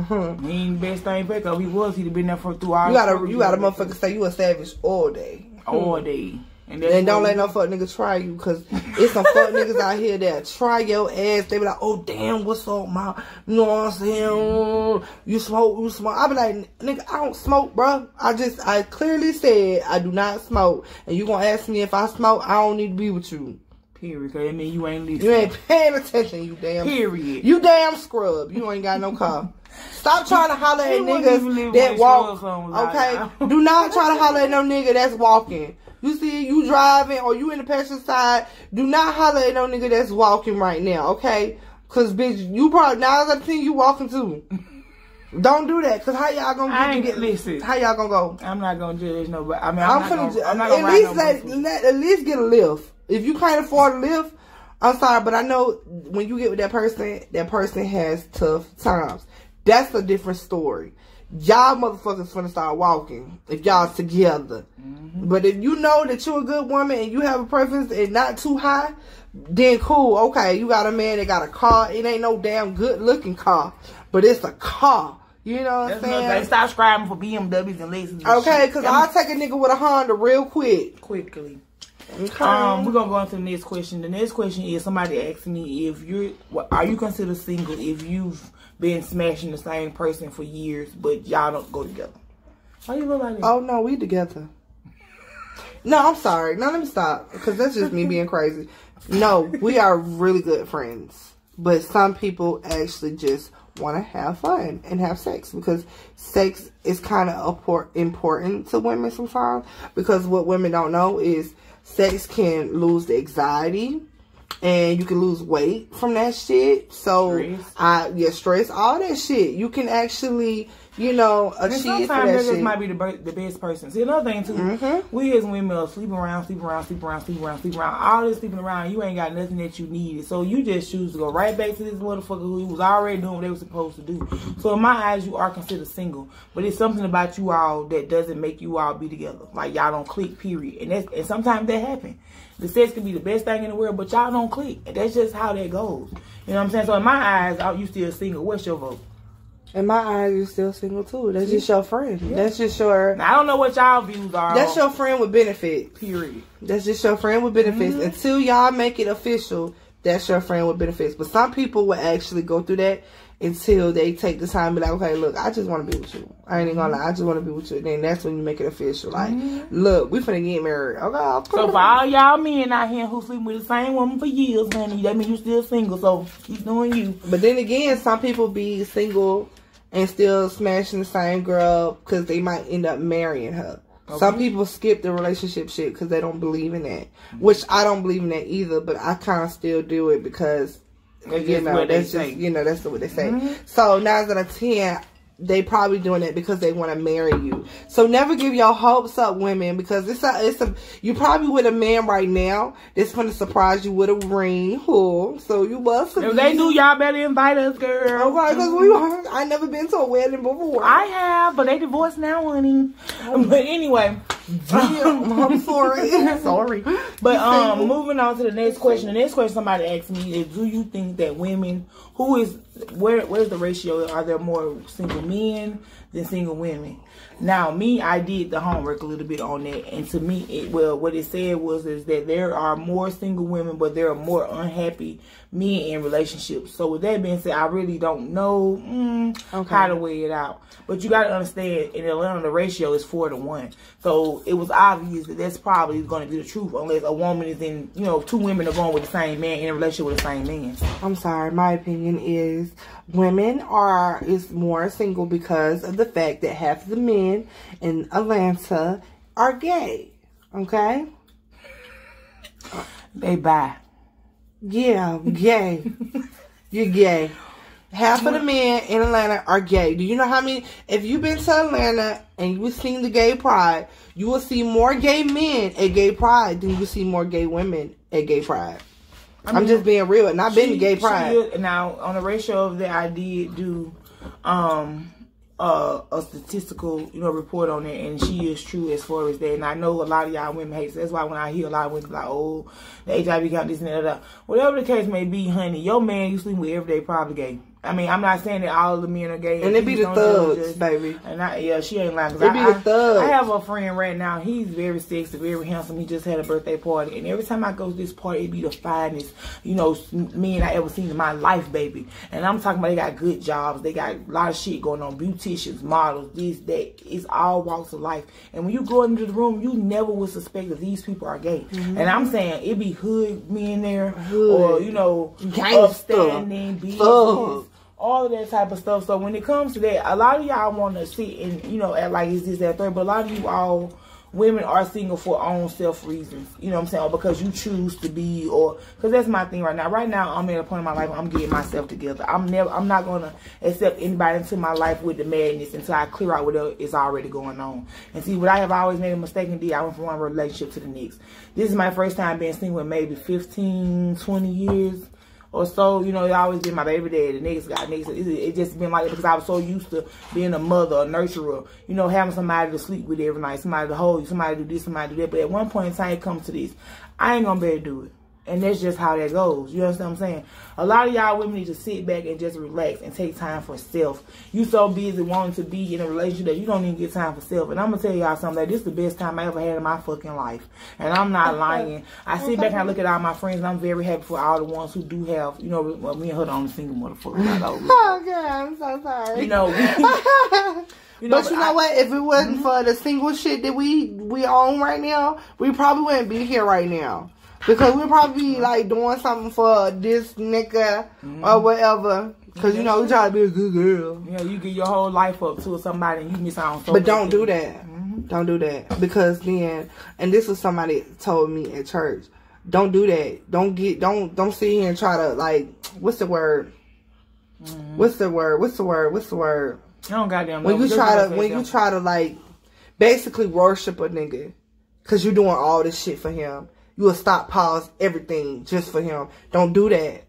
He ain't the best thing back up. He'd have been there for 2 hours. You gotta motherfucker say you a savage all day. All day. And don't let no fuck nigga try you, because it's some fuck niggas out here that try your ass. They be like, oh, damn, what's up, my, you know what I'm saying? You smoke. I be like, nigga, I don't smoke, bro. I clearly said I do not smoke. And you gonna ask me if I smoke, I don't need to be with you. Period. Cause I mean, you ain't listening. You ain't paying attention, you damn. Period. You damn scrub. You ain't got no car. Stop trying to holler at niggas that walk. Okay? Do not try to holler at no nigga that's walking. You see, you driving or you in the passenger side. Do not holler at no nigga that's walking right now, okay? Cause bitch, you probably 9 out of 10 you walking too. Don't do that, cause how y'all gonna listen. How y'all gonna go? I'm not gonna judge nobody. I mean, I'm not gonna at least get a lift. If you can't afford a lift, I'm sorry, but I know when you get with that person has tough times. That's a different story. Y'all motherfuckers finna start walking if y'all together. But if you know that you're a good woman and you have a preference and not too high, then cool. Okay, you got a man that got a car. It ain't no damn good looking car, but it's a car. You know what I'm saying? They stop scribing for BMWs and Lexus. Okay, because I'll take a nigga with a Honda real quickly. Okay. We're gonna go on to the next question. The next question is somebody asked me if are you considered single if you've been smashing the same person for years but y'all don't go together? Why you look like that? Oh no, we together. No, I'm sorry. No, let me stop, because that's just me being crazy. No, we are really good friends, but some people actually just want to have fun and have sex, because sex is kind of important to women sometimes, because what women don't know is sex can lose the anxiety and you can lose weight from that shit. So stress, all that shit. You can actually, you know, achieve for that sometimes shit. Sometimes might be the best person. See, another thing too, we as women are sleeping around. All this sleeping around, you ain't got nothing that you needed. So you just choose to go right back to this motherfucker who was already doing what they were supposed to do. So in my eyes, you are considered single. But it's something about you all that doesn't make you all be together. Like y'all don't click, period. And sometimes that happens. The sex can be the best thing in the world, but y'all don't click. And that's just how that goes. You know what I'm saying? So in my eyes, you still single. What's your vote? In my eyes, you're still single too. That's just your friend. Yeah. That's just your... Now, I don't know what y'all views are. That's your friend with benefits. Period. That's just your friend with benefits. Until y'all make it official, that's your friend with benefits. But some people will actually go through that until they take the time and be like, okay, look, I just want to be with you. I ain't even gonna lie, I just want to be with you. And then that's when you make it official. Like, look, we finna get married. Okay, so for all y'all men out here who sleep with the same woman for years, honey, that means you still single. So keep doing you. But then again, some people be single and still smashing the same girl because they might end up marrying her. Okay. Some people skip the relationship shit because they don't believe in that. Which I don't believe in that either, but I kind of still do it because, you know, that's just, you know, that's what they say. So 9 out of 10, they probably doing it because they want to marry you. So never give your hopes up, women, because you probably with a man right now that's going to surprise you with a ring. So you must. If they do, y'all better invite us, girl. Okay, because I never been to a wedding before. I have, but they divorced now, honey. But anyway, I'm sorry. Sorry. But moving on to the next question. The next question somebody asked me is, do you think that women where's the ratio? Are there more single men than single women? Now, me, I did the homework a little bit on that, and to me, what it said is that there are more single women, but there are more unhappy men in relationships. So with that being said, I really don't know how to weigh it out. But you got to understand, in Atlanta, the ratio is 4-to-1. So it was obvious that that's probably going to be the truth, unless a woman is in, you know, 2 women are going with the same man in a relationship with the same man. I'm sorry. My opinion is women is more single because of the fact that half of the men in Atlanta are gay. Okay? They bi. Yeah, gay. You're gay. Half of the men in Atlanta are gay. Do you know how many? If you've been to Atlanta and you've seen the gay pride, you will see more gay men at gay pride than you see more gay women at gay pride. I'm just being real, and I've been to gay pride. Now, on the ratio of that, I did do a statistical, report on it, and she is true as far as that. And I know a lot of y'all women hate, so that's why when I hear a lot of women like, oh, the HIV count, this and that, whatever the case may be, honey, your man you sleep with every day probably gay. I mean, I'm not saying that all of the men are gay. And it be the thugs, baby. And she ain't lying. It be the thugs. I have a friend right now. He's very sexy, very handsome. He just had a birthday party. And every time I go to this party, it be the finest, you know, men I ever seen in my life, baby. And I'm talking about they got good jobs. They got a lot of shit going on. Beauticians, models, this, that. It's all walks of life. And when you go into the room, you never would suspect that these people are gay. And I'm saying it be hood men there. Or, you know, upstanding, business. All of that type of stuff. So when it comes to that, a lot of y'all want to sit and, you know, act like it's this, that, third. But a lot of you all women are single for own self reasons. You know what I'm saying? Or because you choose to be, or because that's my thing right now. Right now, I'm at a point in my life where I'm getting myself together. I'm not going to accept anybody into my life with the madness until I clear out what is already going on. And see, what I have always made a mistake and did, I went from one relationship to the next. This is my first time being single in maybe 15, 20 years. Or so, you know, it always been my baby daddy, the next guy, it just been like that because I was so used to being a mother, a nurturer, you know, having somebody to sleep with every night, somebody to hold you, somebody to do this, somebody to do that. But at one point in time, it comes to this, I ain't gonna be able to do it. And that's just how that goes. You understand what I'm saying? A lot of y'all women need to sit back and just relax and take time for self. You so busy wanting to be in a relationship that you don't even get time for self. And I'm going to tell y'all something. Like, this is the best time I ever had in my fucking life. And I'm not lying. I sit back and I look at all my friends and I'm very happy for all the ones who do have, you know, well, me and her the only single motherfuckers. Oh, God, I'm so sorry. You know, you know, but you know what? If it wasn't for the single shit that we own right now, we probably wouldn't be here right now. Because we'll probably be like doing something for this nigga or whatever. Because, you know, we try to be a good girl. Yeah, you give your whole life up to somebody and you miss out on so But don't do that. Don't do that. Because then, and this was somebody told me at church, don't do that. Don't sit here and try to, like, what's the word? What's the word? I don't goddamn know. When you try to like basically worship a nigga because you're doing all this shit for him. You will stop, pause everything just for him. Don't do that.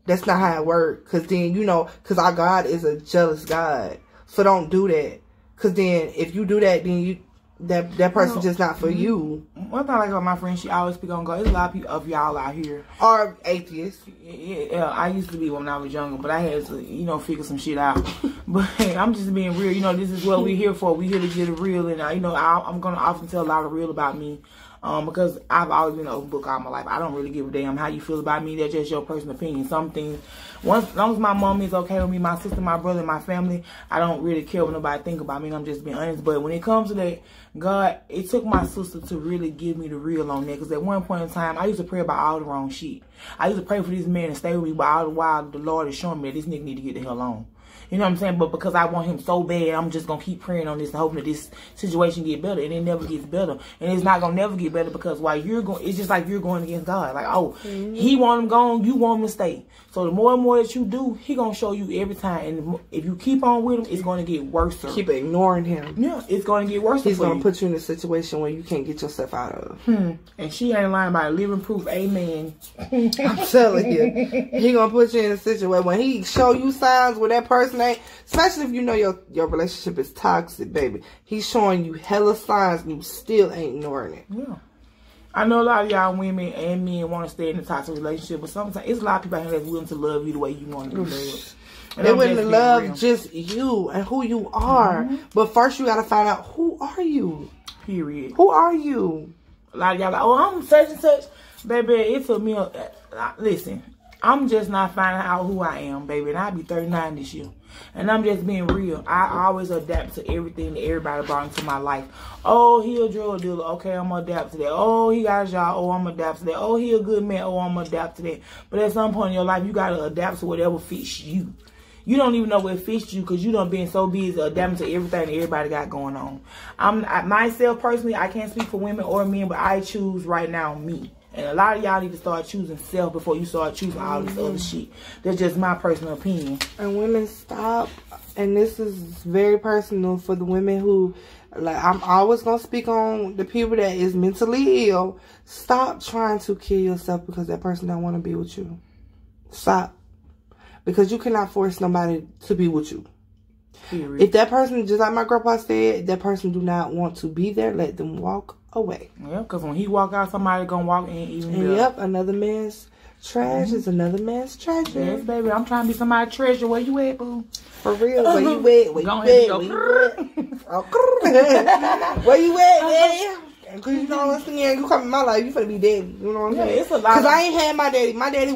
That's not how it works. Because then, you know, because our God is a jealous God. So don't do that. Because then, if you do that, then that person just not for you. One thing I like about my friend, she always speak on God. There's a lot of y'all out here. Or atheists. Yeah, I used to be when I was younger, but I had to, you know, figure some shit out. But hey, I'm just being real. You know, this is what we're here for. We're here to get it real. And, you know, I'm going to often tell a lot of real about me. Because I've always been an open book all my life. I don't really give a damn how you feel about me. That's just your personal opinion. Some things, as long as my mom is okay with me, my sister, my brother, my family, I don't really care what nobody think about me. And I'm just being honest. But when it comes to that, God, it took my sister to really give me the real on that. Because at one point in time, I used to pray about all the wrong shit. I used to pray for this man to stay with me, but all the while, the Lord is showing me that this nigga need to get the hell on. You know what I'm saying? But because I want him so bad, I'm just going to keep praying on this and hoping that this situation get better. And it never gets better. And it's not going to never get better because while you're going, it's just like you're going against God. Like, oh, he want him gone, you want him to stay. So the more and more that you do, he going to show you every time. And if you keep on with him, it's going to get worse. Keep ignoring him. Yeah, it's going to get worse. He's going to put you in a situation where you can't get yourself out of. And she ain't lying about living proof. Amen. I'm telling you. He going to put you in a situation when he show you signs where that person ain't, especially if you know your relationship is toxic, baby. He's showing you hella signs and you still ain't ignoring it. Yeah. I know a lot of y'all women and men want to stay in a toxic relationship, but sometimes it's a lot of people out here that's willing to love you the way you want to be loved. They willing to love just you and who you are. But first you got to find out, who are you? Period. Who are you? A lot of y'all like, oh, I'm such and such. Baby, it took me listen, I'm just not finding out who I am, baby. And I'll be 39 this year. And I'm just being real. I always adapt to everything that everybody brought into my life. Oh, he a drug dealer. Okay, I'm going to adapt to that. Oh, he got a job. Oh, I'm going to adapt to that. Oh, he a good man. Oh, I'm going to adapt to that. But at some point in your life, you got to adapt to whatever fits you. You don't even know what fits you because you done been so busy adapting to everything that everybody got going on. Myself, personally, I can't speak for women or men, but I choose right now me. And a lot of y'all need to start choosing self before you start choosing all this other shit. That's just my personal opinion. And women, stop. And this is very personal for the women who, like, I'm always going to speak on the people that is mentally ill. Stop trying to kill yourself because that person don't want to be with you. Stop. Because you cannot force nobody to be with you. Period. If that person, just like my grandpa said, if that person do not want to be there, let them walk away. Yeah, because when he walk out, somebody gonna walk in even better. Yep, another man's Trash is another man's treasure. Yes, baby. I'm trying to be somebody's treasure. Where you at, boo? For real. Where you at? Where you at? Where you at, daddy? Cause you know what I'm saying, you come in my life, you finna be daddy. You know what I'm saying? It's a lot. Cause I ain't had my daddy. My daddy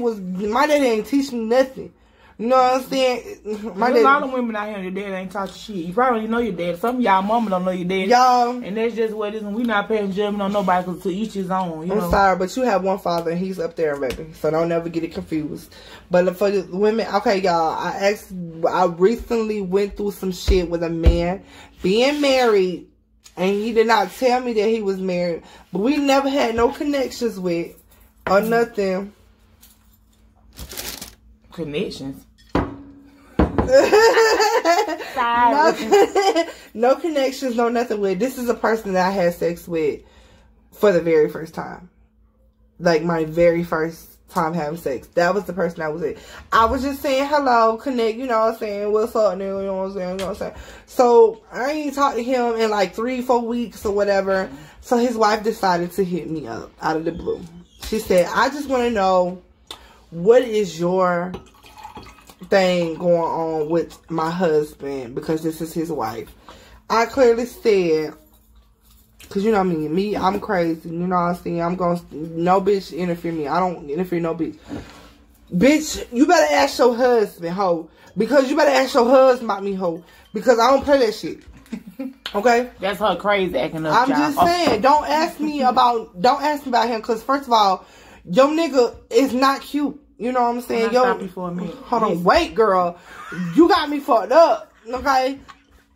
ain't teach me nothing. You know what I'm saying? There's a lot of women out here, your dad ain't taught you shit. You probably don't know your dad. Some of y'all mama don't know your dad. Y'all. And that's just what it is. And we not paying judgment on nobody because to each his own. You know? I'm sorry, but you have one father and he's up there, baby. So don't never get it confused. But for the women, okay, y'all, I recently went through some shit with a man being married. And he did not tell me that he was married. But we never had no connections with or nothing. Connections? No connections, no nothing with. This is a person that I had sex with for the very first time. Like my very first time having sex. That was the person I was with. I was just saying hello, connect, you know what I'm saying, what's up, nigga, you know what I'm saying, you know what I'm saying. So I ain't talked to him in like 3-4 weeks or whatever. So his wife decided to hit me up out of the blue. She said, I just want to know, what is your thing going on with my husband, because this is his wife. I clearly said, because you know me, I'm crazy, you know what I'm saying, no bitch interfere me, I don't interfere no bitch. Bitch, you better ask your husband, ho, because you better ask your husband about me, ho, because I don't play that shit. Okay? That's her crazy acting up. I'm just saying, don't ask me about him, because first of all, your nigga is not cute. You know what I'm saying? Stop you for a minute. Hold on, wait, girl. You got me fucked up. Okay?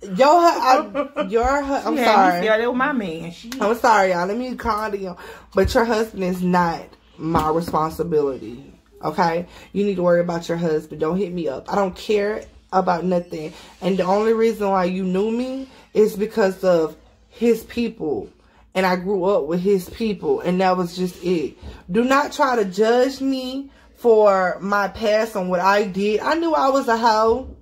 I'm sorry. Yeah, that was my man. I'm sorry, y'all. Let me calm down. But your husband is not my responsibility. Okay? You need to worry about your husband. Don't hit me up. I don't care about nothing. And the only reason why you knew me is because of his people. And I grew up with his people. And that was just it. Do not try to judge me for my past on what I did. I knew I was a hoe.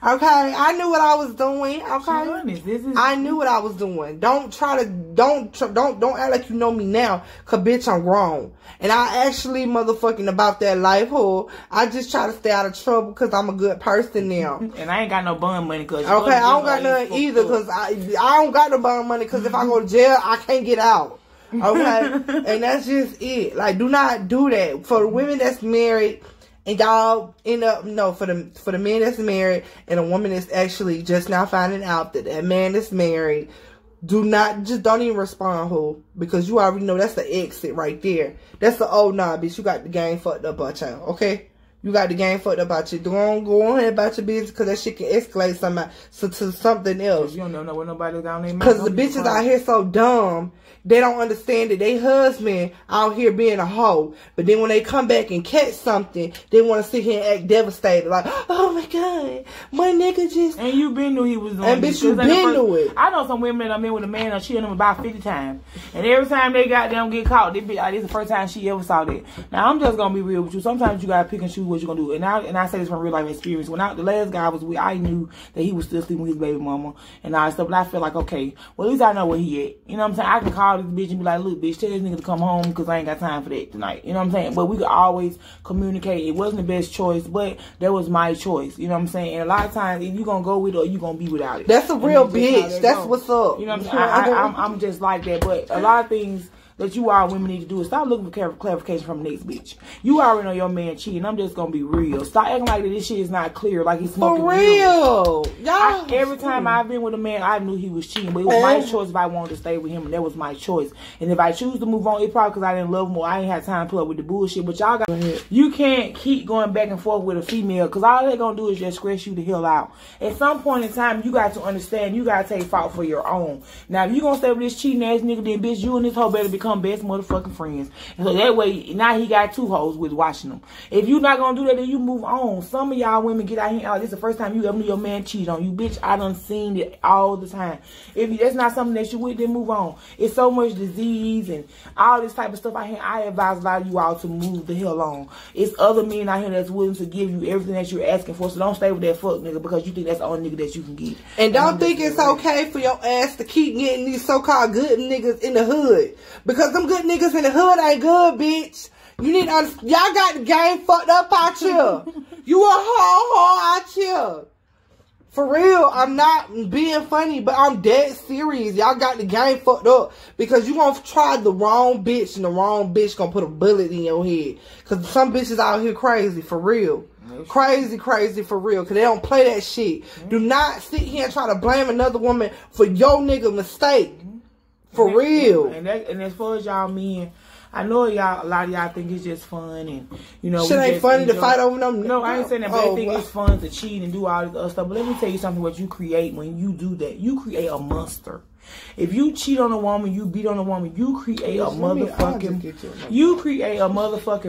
Okay, I knew what I was doing. Okay, I knew what I was doing. Don't act like you know me now, cause bitch, I'm grown, and I actually motherfucking about that life, ho. I just try to stay out of trouble cause I'm a good person now. And I ain't got no bond money, cause okay, I don't got nothing either, cause I don't got no bond money, cause if I go to jail, I can't get out. Okay, and that's just it. Like, do not do that. For the women that's married, and y'all end up for the men that's married and a woman that's actually just now finding out that that man is married, don't even respond, ho, because you already know that's the exit right there. That's the nah, bitch, you got the game fucked up about you. Okay, you got the game fucked up about you. Don't go on ahead about your business, because that shit can escalate to something else. You don't know what nobody down there. Because the bitches out here so dumb. They don't understand that they husband out here being a hoe. But then when they come back and catch something, they want to sit here and act devastated. Like, oh my God, my nigga just... And you been knew he was doing and bitch, you been knew it. I know some women that I'm in with a man and cheating them about 50 times. And every time they got them get caught, this is the first time she ever saw that. Now, I'm just going to be real with you. Sometimes you got to pick and choose what you're going to do. And I say this from real life experience. When the last guy was with, I knew that he was still sleeping with his baby mama and all that stuff. But I feel like, okay, well, at least I know where he at. You know what I'm saying? I can call this bitch and be like, look, bitch, tell this nigga to come home because I ain't got time for that tonight. You know what I'm saying? But we could always communicate. It wasn't the best choice, but that was my choice. You know what I'm saying? And a lot of times, if you going to go with it or you going to be without it. That's a real bitch. That's what's up. You know what I'm saying? I'm just like that. But a lot of things that you all women need to do is stop looking for clarification from the next bitch. You already know your man cheating. I'm just gonna be real. Stop acting like this shit is not clear, like he's smoking. For real. Y'all. Every time I've been with a man, I knew he was cheating, but it was my choice if I wanted to stay with him, and that was my choice. And if I choose to move on, it's probably because I didn't love him or I ain't had time to put up with the bullshit. But y'all you can't keep going back and forth with a female, because all they're gonna do is just stress you the hell out. At some point in time, you got to understand, you gotta take fault for your own. Now, if you gonna stay with this cheating ass nigga, then bitch, you and this hoe better become best motherfucking friends. And so that way, now he got 2 hoes with watching them. If you not gonna do that, then you move on. Some of y'all women get out here, oh, this is the first time you ever knew your man cheat on you. Bitch, I done seen it all the time. If that's not something that you with, then move on. It's so much disease and all this type of stuff out here. I advise a lot of you all to move the hell on. It's other men out here that's willing to give you everything that you're asking for. So don't stay with that fuck nigga because you think that's the only nigga that you can get. And don't think it's okay for your ass to keep getting these so-called good niggas in the hood. Because them good niggas in the hood ain't good, bitch. You need to understand. Y'all got the game fucked up out here. You a whole out here. For real, I'm not being funny, but I'm dead serious. Y'all got the game fucked up because you gonna try the wrong bitch and the wrong bitch gonna put a bullet in your head. Because some bitches out here crazy, for real. Crazy for real. Because they don't play that shit. Do not sit here and try to blame another woman for your nigga mistake. For real. And as far as y'all men, I know a lot of y'all think it's just fun and, you know. Shit ain't funny to fight over them. No, I ain't saying that, but they think it's fun to cheat and do all this other stuff. But let me tell you something, what you create when you do that. You create a monster. If you cheat on a woman, you beat on a woman, you create a motherfucking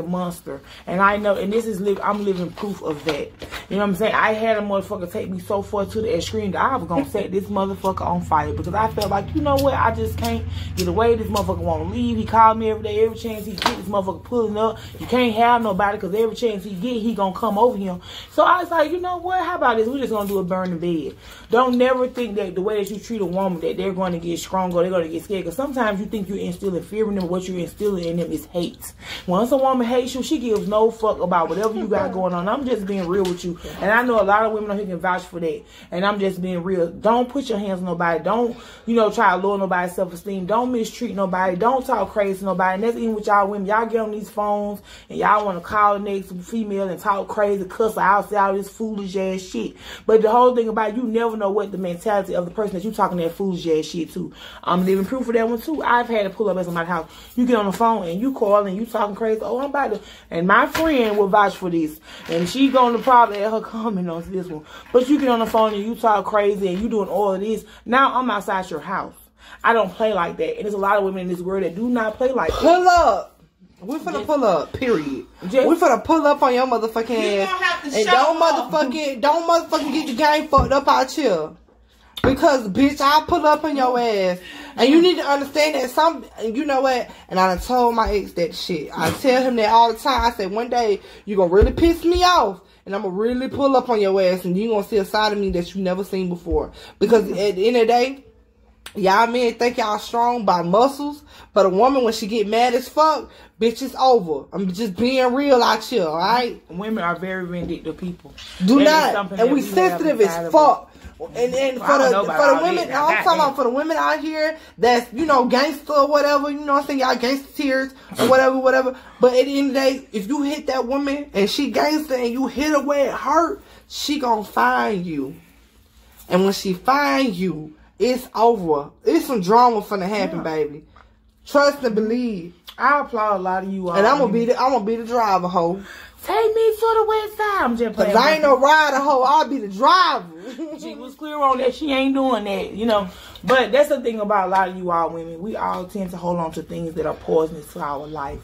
monster. And I know, and this is I'm living proof of that. You know what I'm saying? I had a motherfucker take me so far to the extreme that I was gonna set this motherfucker on fire because I felt like, you know what, I just can't get away. This motherfucker won't leave. He called me every day, every chance he get, this motherfucker pulling up. You can't have nobody because every chance he get, he gonna come over him. So I was like, you know what? How about this? We're just gonna do a burning bed. Don't never think that the way that you treat a woman that they're going to get stronger, they're going to get scared. Because sometimes you think you're instilling fear in them, what you're instilling in them is hate. Once a woman hates you, she gives no fuck about whatever you got going on. I'm just being real with you. And I know a lot of women on here can vouch for that. And I'm just being real. Don't put your hands on nobody. Don't, you know, try to lower nobody's self-esteem. Don't mistreat nobody. Don't talk crazy to nobody. And that's even with y'all women. Y'all get on these phones and y'all want to call the next female and talk crazy, cuss her out, say all this foolish ass shit. But the whole thing about it, you never know what the mentality of the person that you talking that foolish ass shit to. I'm living proof of that one too. I've had to pull up at somebody's house. You get on the phone and you call and you talking crazy. Oh, I'm about to. And my friend will vouch for this. And she going to probably let her comment on this one. But you get on the phone and you talk crazy and you doing all of this. Now I'm outside your house. I don't play like that. And there's a lot of women in this world that do not play like that. Pull up. We're finna pull up, period. We're finna pull up on your motherfucking ass. And don't motherfucking get the game fucked up out here. Because, bitch, I'll pull up on your ass. And you need to understand that you know what? And I done told my ex that shit. I tell him that all the time. I said, one day, you gonna really piss me off. And I'm gonna really pull up on your ass. And you gonna see a side of me that you never seen before. Because at the end of the day, y'all men think y'all strong by muscles. But a woman, when she get mad as fuck, bitch, it's over. I'm just being real out here, alright? Women are very vindictive people. Do not. And we sensitive as fuck. And for the women, I'm talking about for the women out here that's, you know, gangster or whatever, you know what I'm saying, y'all gangster tears or whatever. But at the end of the day, if you hit that woman and she gangster and you hit her where it hurt, she gonna find you. And when she find you, it's over. It's some drama finna happen, baby. Trust and believe. I applaud a lot of you all. And I'm gonna be the driver, hoe. Take me to the west side. I'm just playing. Cause I ain't no rider, hoe. I'll be the driver. She was clear on that. She ain't doing that, you know. But that's the thing about a lot of you all women. We all tend to hold on to things that are poisonous to our life.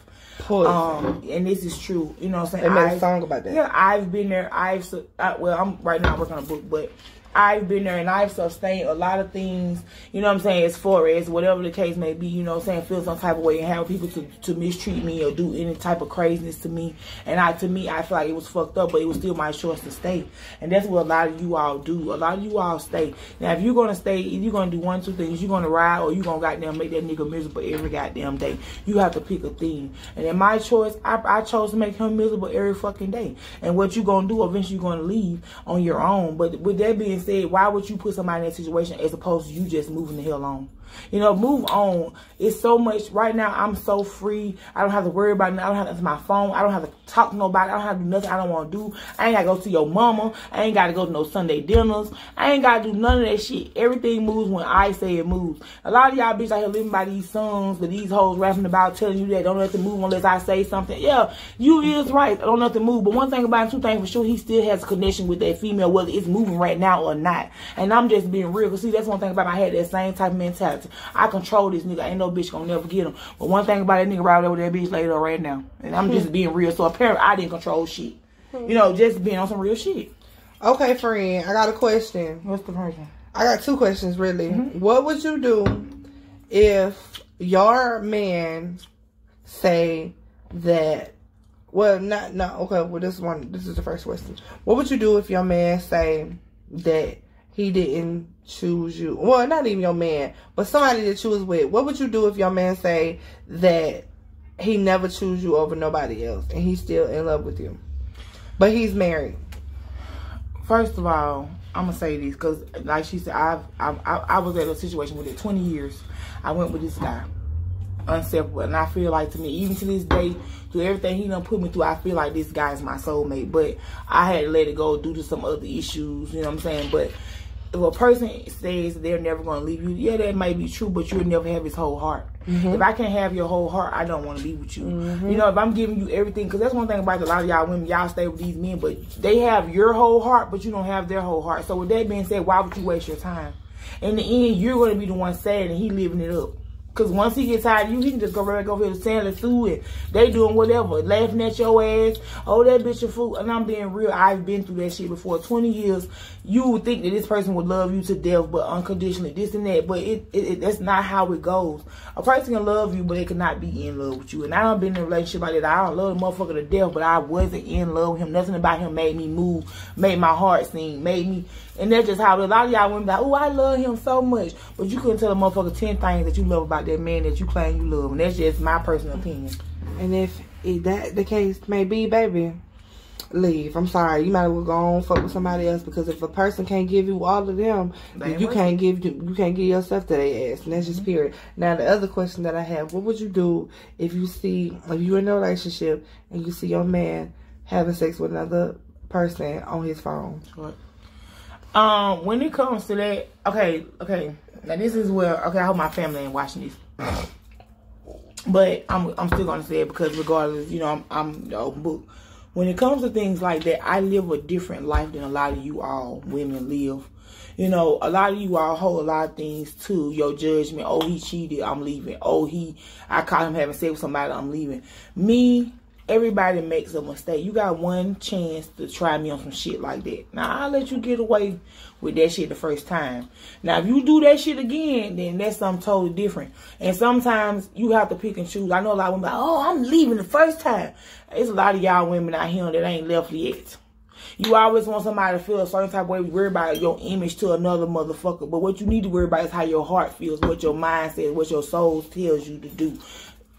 And this is true. You know what I'm saying? They made a song about that. Yeah, I've been there. Well, I'm right now working on a book, but I've been there and I've sustained a lot of things, you know what I'm saying, as far as whatever the case may be, you know what I'm saying, feel some type of way and have people to mistreat me or do any type of craziness to me. And to me, I feel like it was fucked up, but it was still my choice to stay. And that's what a lot of you all do. A lot of you all stay. Now, if you're going to stay, if you're going to do one, two things, you're going to ride or you're going to goddamn make that nigga miserable every goddamn day. You have to pick a thing. And in my choice, I chose to make him miserable every fucking day. And what you going to do, eventually you're going to leave on your own. But with that being said, why would you put somebody in that situation as opposed to you just moving the hell on? You know, move on. It's so much. Right now, I'm so free. I don't have to worry about nothing. I don't have to answer my phone. I don't have to talk to nobody. I don't have to do nothing I don't want to do. I ain't got to go to your mama. I ain't got to go to no Sunday dinners. I ain't got to do none of that shit. Everything moves when I say it moves. A lot of y'all bitches out here living by these songs that these hoes rapping about, telling you that don't let them move unless I say something. Yeah, you is right. I don't let them move. But one thing about him, two things for sure, he still has a connection with that female, whether it's moving right now or not. And I'm just being real. Because see, that's one thing about I had that same type of mentality. I control this nigga. Ain't no bitch gonna never get him. But one thing about that nigga right over there, bitch later right now. And I'm just being real. So apparently I didn't control shit. You know, just being on some real shit. Okay, friend. I got a question. What's the question? I got two questions, really. What would you do if your man say that... Well, okay, well, this is the first question. What would you do if your man say that he didn't choose you? Well, not even your man, but somebody that you was with. What would you do if your man say that he never choose you over nobody else, and he's still in love with you. But he's married. First of all, I'm gonna say this because, like she said, I was at a situation with it 20 years. I went with this guy, unseparable, and I feel like, to me, even to this day, through everything he done put me through, I feel like this guy is my soulmate. But I had to let it go due to some other issues. You know what I'm saying? But if a person says they're never gonna leave you, yeah, that may be true, but you'll never have his whole heart. If I can't have your whole heart, I don't want to be with you. You know, if I'm giving you everything, because that's one thing about a lot of y'all women, y'all stay with these men, but they have your whole heart, but you don't have their whole heart. So with that being said, why would you waste your time? In the end, you're going to be the one sad and he living it up. Because once he gets tired of you, he can just go right over here to Sandler Sue and they doing whatever, laughing at your ass. Oh, that bitch a fool. And I'm being real. I've been through that shit before. 20 years, you would think that this person would love you to death, but unconditionally, this and that. But that's not how it goes. A person can love you, but they cannot be in love with you. And I done been in a relationship like that. I don't love the motherfucker to death, but I wasn't in love with him. Nothing about him made me move, made my heart sing, made me. And that's just how a lot of y'all women like, oh, I love him so much. But you couldn't tell a motherfucker 10 things that you love about that man that you claim you love. And that's just my personal opinion. And if that the case may be, baby, leave. I'm sorry. You might as well go on fuck with somebody else, because if a person can't give you all of them, then you can't give yourself to their ass. And that's just period. Now, the other question that I have, what would you do if you're in a relationship and you see your man having sex with another person on his phone? What? When it comes to that, okay. Now this is where, I hope my family ain't watching this, but I'm still gonna say it because regardless, you know, I'm the open book. When it comes to things like that, I live a different life than a lot of you all women live. You know, a lot of you all hold a lot of things to your judgment. Oh, he cheated, I'm leaving. Oh, I caught him having sex with somebody, I'm leaving. Me, everybody makes a mistake. You got one chance to try me on some shit like that. Now, I'll let you get away with that shit the first time. Now, if you do that shit again, then that's something totally different. And sometimes you have to pick and choose. I know a lot of women like, oh, I'm leaving the first time. There's a lot of y'all women out here that ain't left yet. You always want somebody to feel a certain type of way. Worry about your image to another motherfucker. But what you need to worry about is how your heart feels, what your mind says, what your soul tells you to do.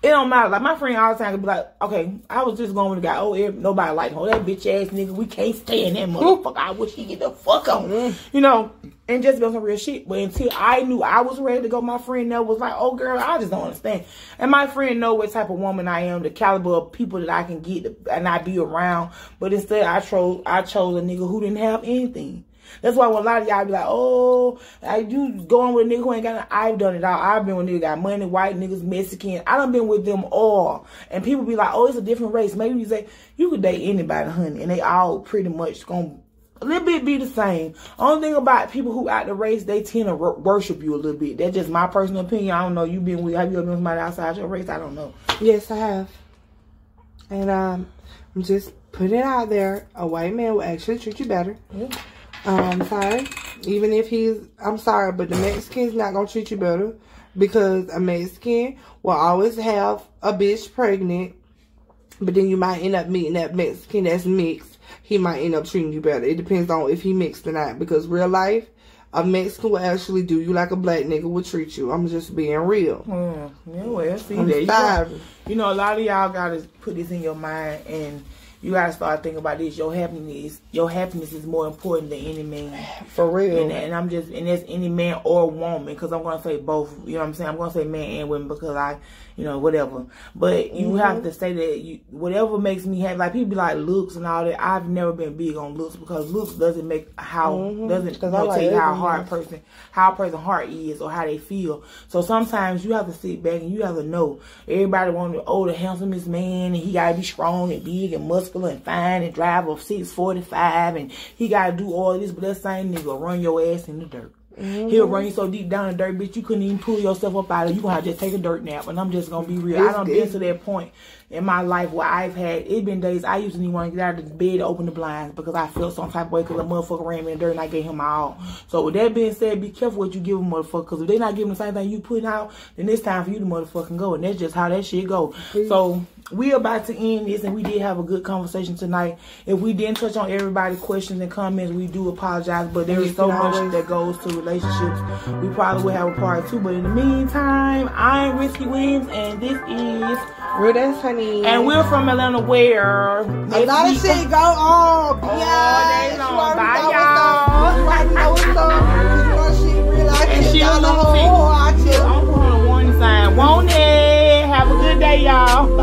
It don't matter. Like, my friend all the time could be like, okay, I was just going with the guy. Oh, nobody like him. Oh, that bitch ass nigga. We can't stand that motherfucker. I wish he get the fuck on. You know, and just be on some real shit. But until I knew I was ready to go, my friend there was like, oh, girl, I just don't understand. And my friend know what type of woman I am, the caliber of people that I can get and I be around. But instead, I chose a nigga who didn't have anything. That's why when a lot of y'all be like, oh, you going with a nigga who ain't got nothing. I've done it all. I've been with niggas got money, white niggas, Mexican. I done been with them all. And people be like, oh, it's a different race. Maybe you say, you could date anybody, honey. And they all pretty much gonna a little bit be the same. Only thing about people who out the race, they tend to worship you a little bit. That's just my personal opinion. I don't know. Have you ever been with somebody outside your race? I don't know. Yes, I have. And I'm just putting it out there. A white man will actually treat you better. Yeah. Sorry. Even if I'm sorry, but the Mexican's not gonna treat you better, because a Mexican will always have a bitch pregnant, but then you might end up meeting that Mexican that's mixed. He might end up treating you better. It depends on if he mixed or not, because real life, a Mexican will actually do you like a black nigga would treat you. I'm just being real. Yeah, well, see that. You know, a lot of y'all gotta put this in your mind, and you gotta start thinking about this. Your happiness is more important than any man. For real. And and that's any man or woman, because I'm gonna say both. You know what I'm saying? I'm gonna say man and women because whatever. But you have to say that whatever makes me happy. Like, people be like looks and all that. I've never been big on looks, because looks doesn't make doesn't tell you how a person's heart is or how they feel. So sometimes you have to sit back and you have to know. Everybody want the handsomest man, and he gotta be strong and big and muscular and fine and drive a 645, and he gotta do all this, but that same nigga run your ass in the dirt. He'll run you so deep down in the dirt, bitch, you couldn't even pull yourself up out of it. You gonna have to just take a dirt nap. And I'm just gonna be real. I done been to that point in my life where it been days I used to even want to get out of the bed to open the blinds, because I felt some type of way because a motherfucker ran me in the dirt and I gave him my all. So with that being said, be careful what you give a motherfucker, because if they not giving the same thing you putting out, then it's time for you to motherfucking go. And that's just how that shit go. So we about to end this, and we did have a good conversation tonight. If we didn't touch on everybody's questions and comments, we do apologize, but there is so much that goes to relationships. We probably will have a part 2, but in the meantime, I'm Risky Wins, and this is Real Dance Honey, and we're from Atlanta, where a lot of shit go on. Bye, y'all. And she'll I'm put on a warning sign. Won't it? Have a good day, y'all.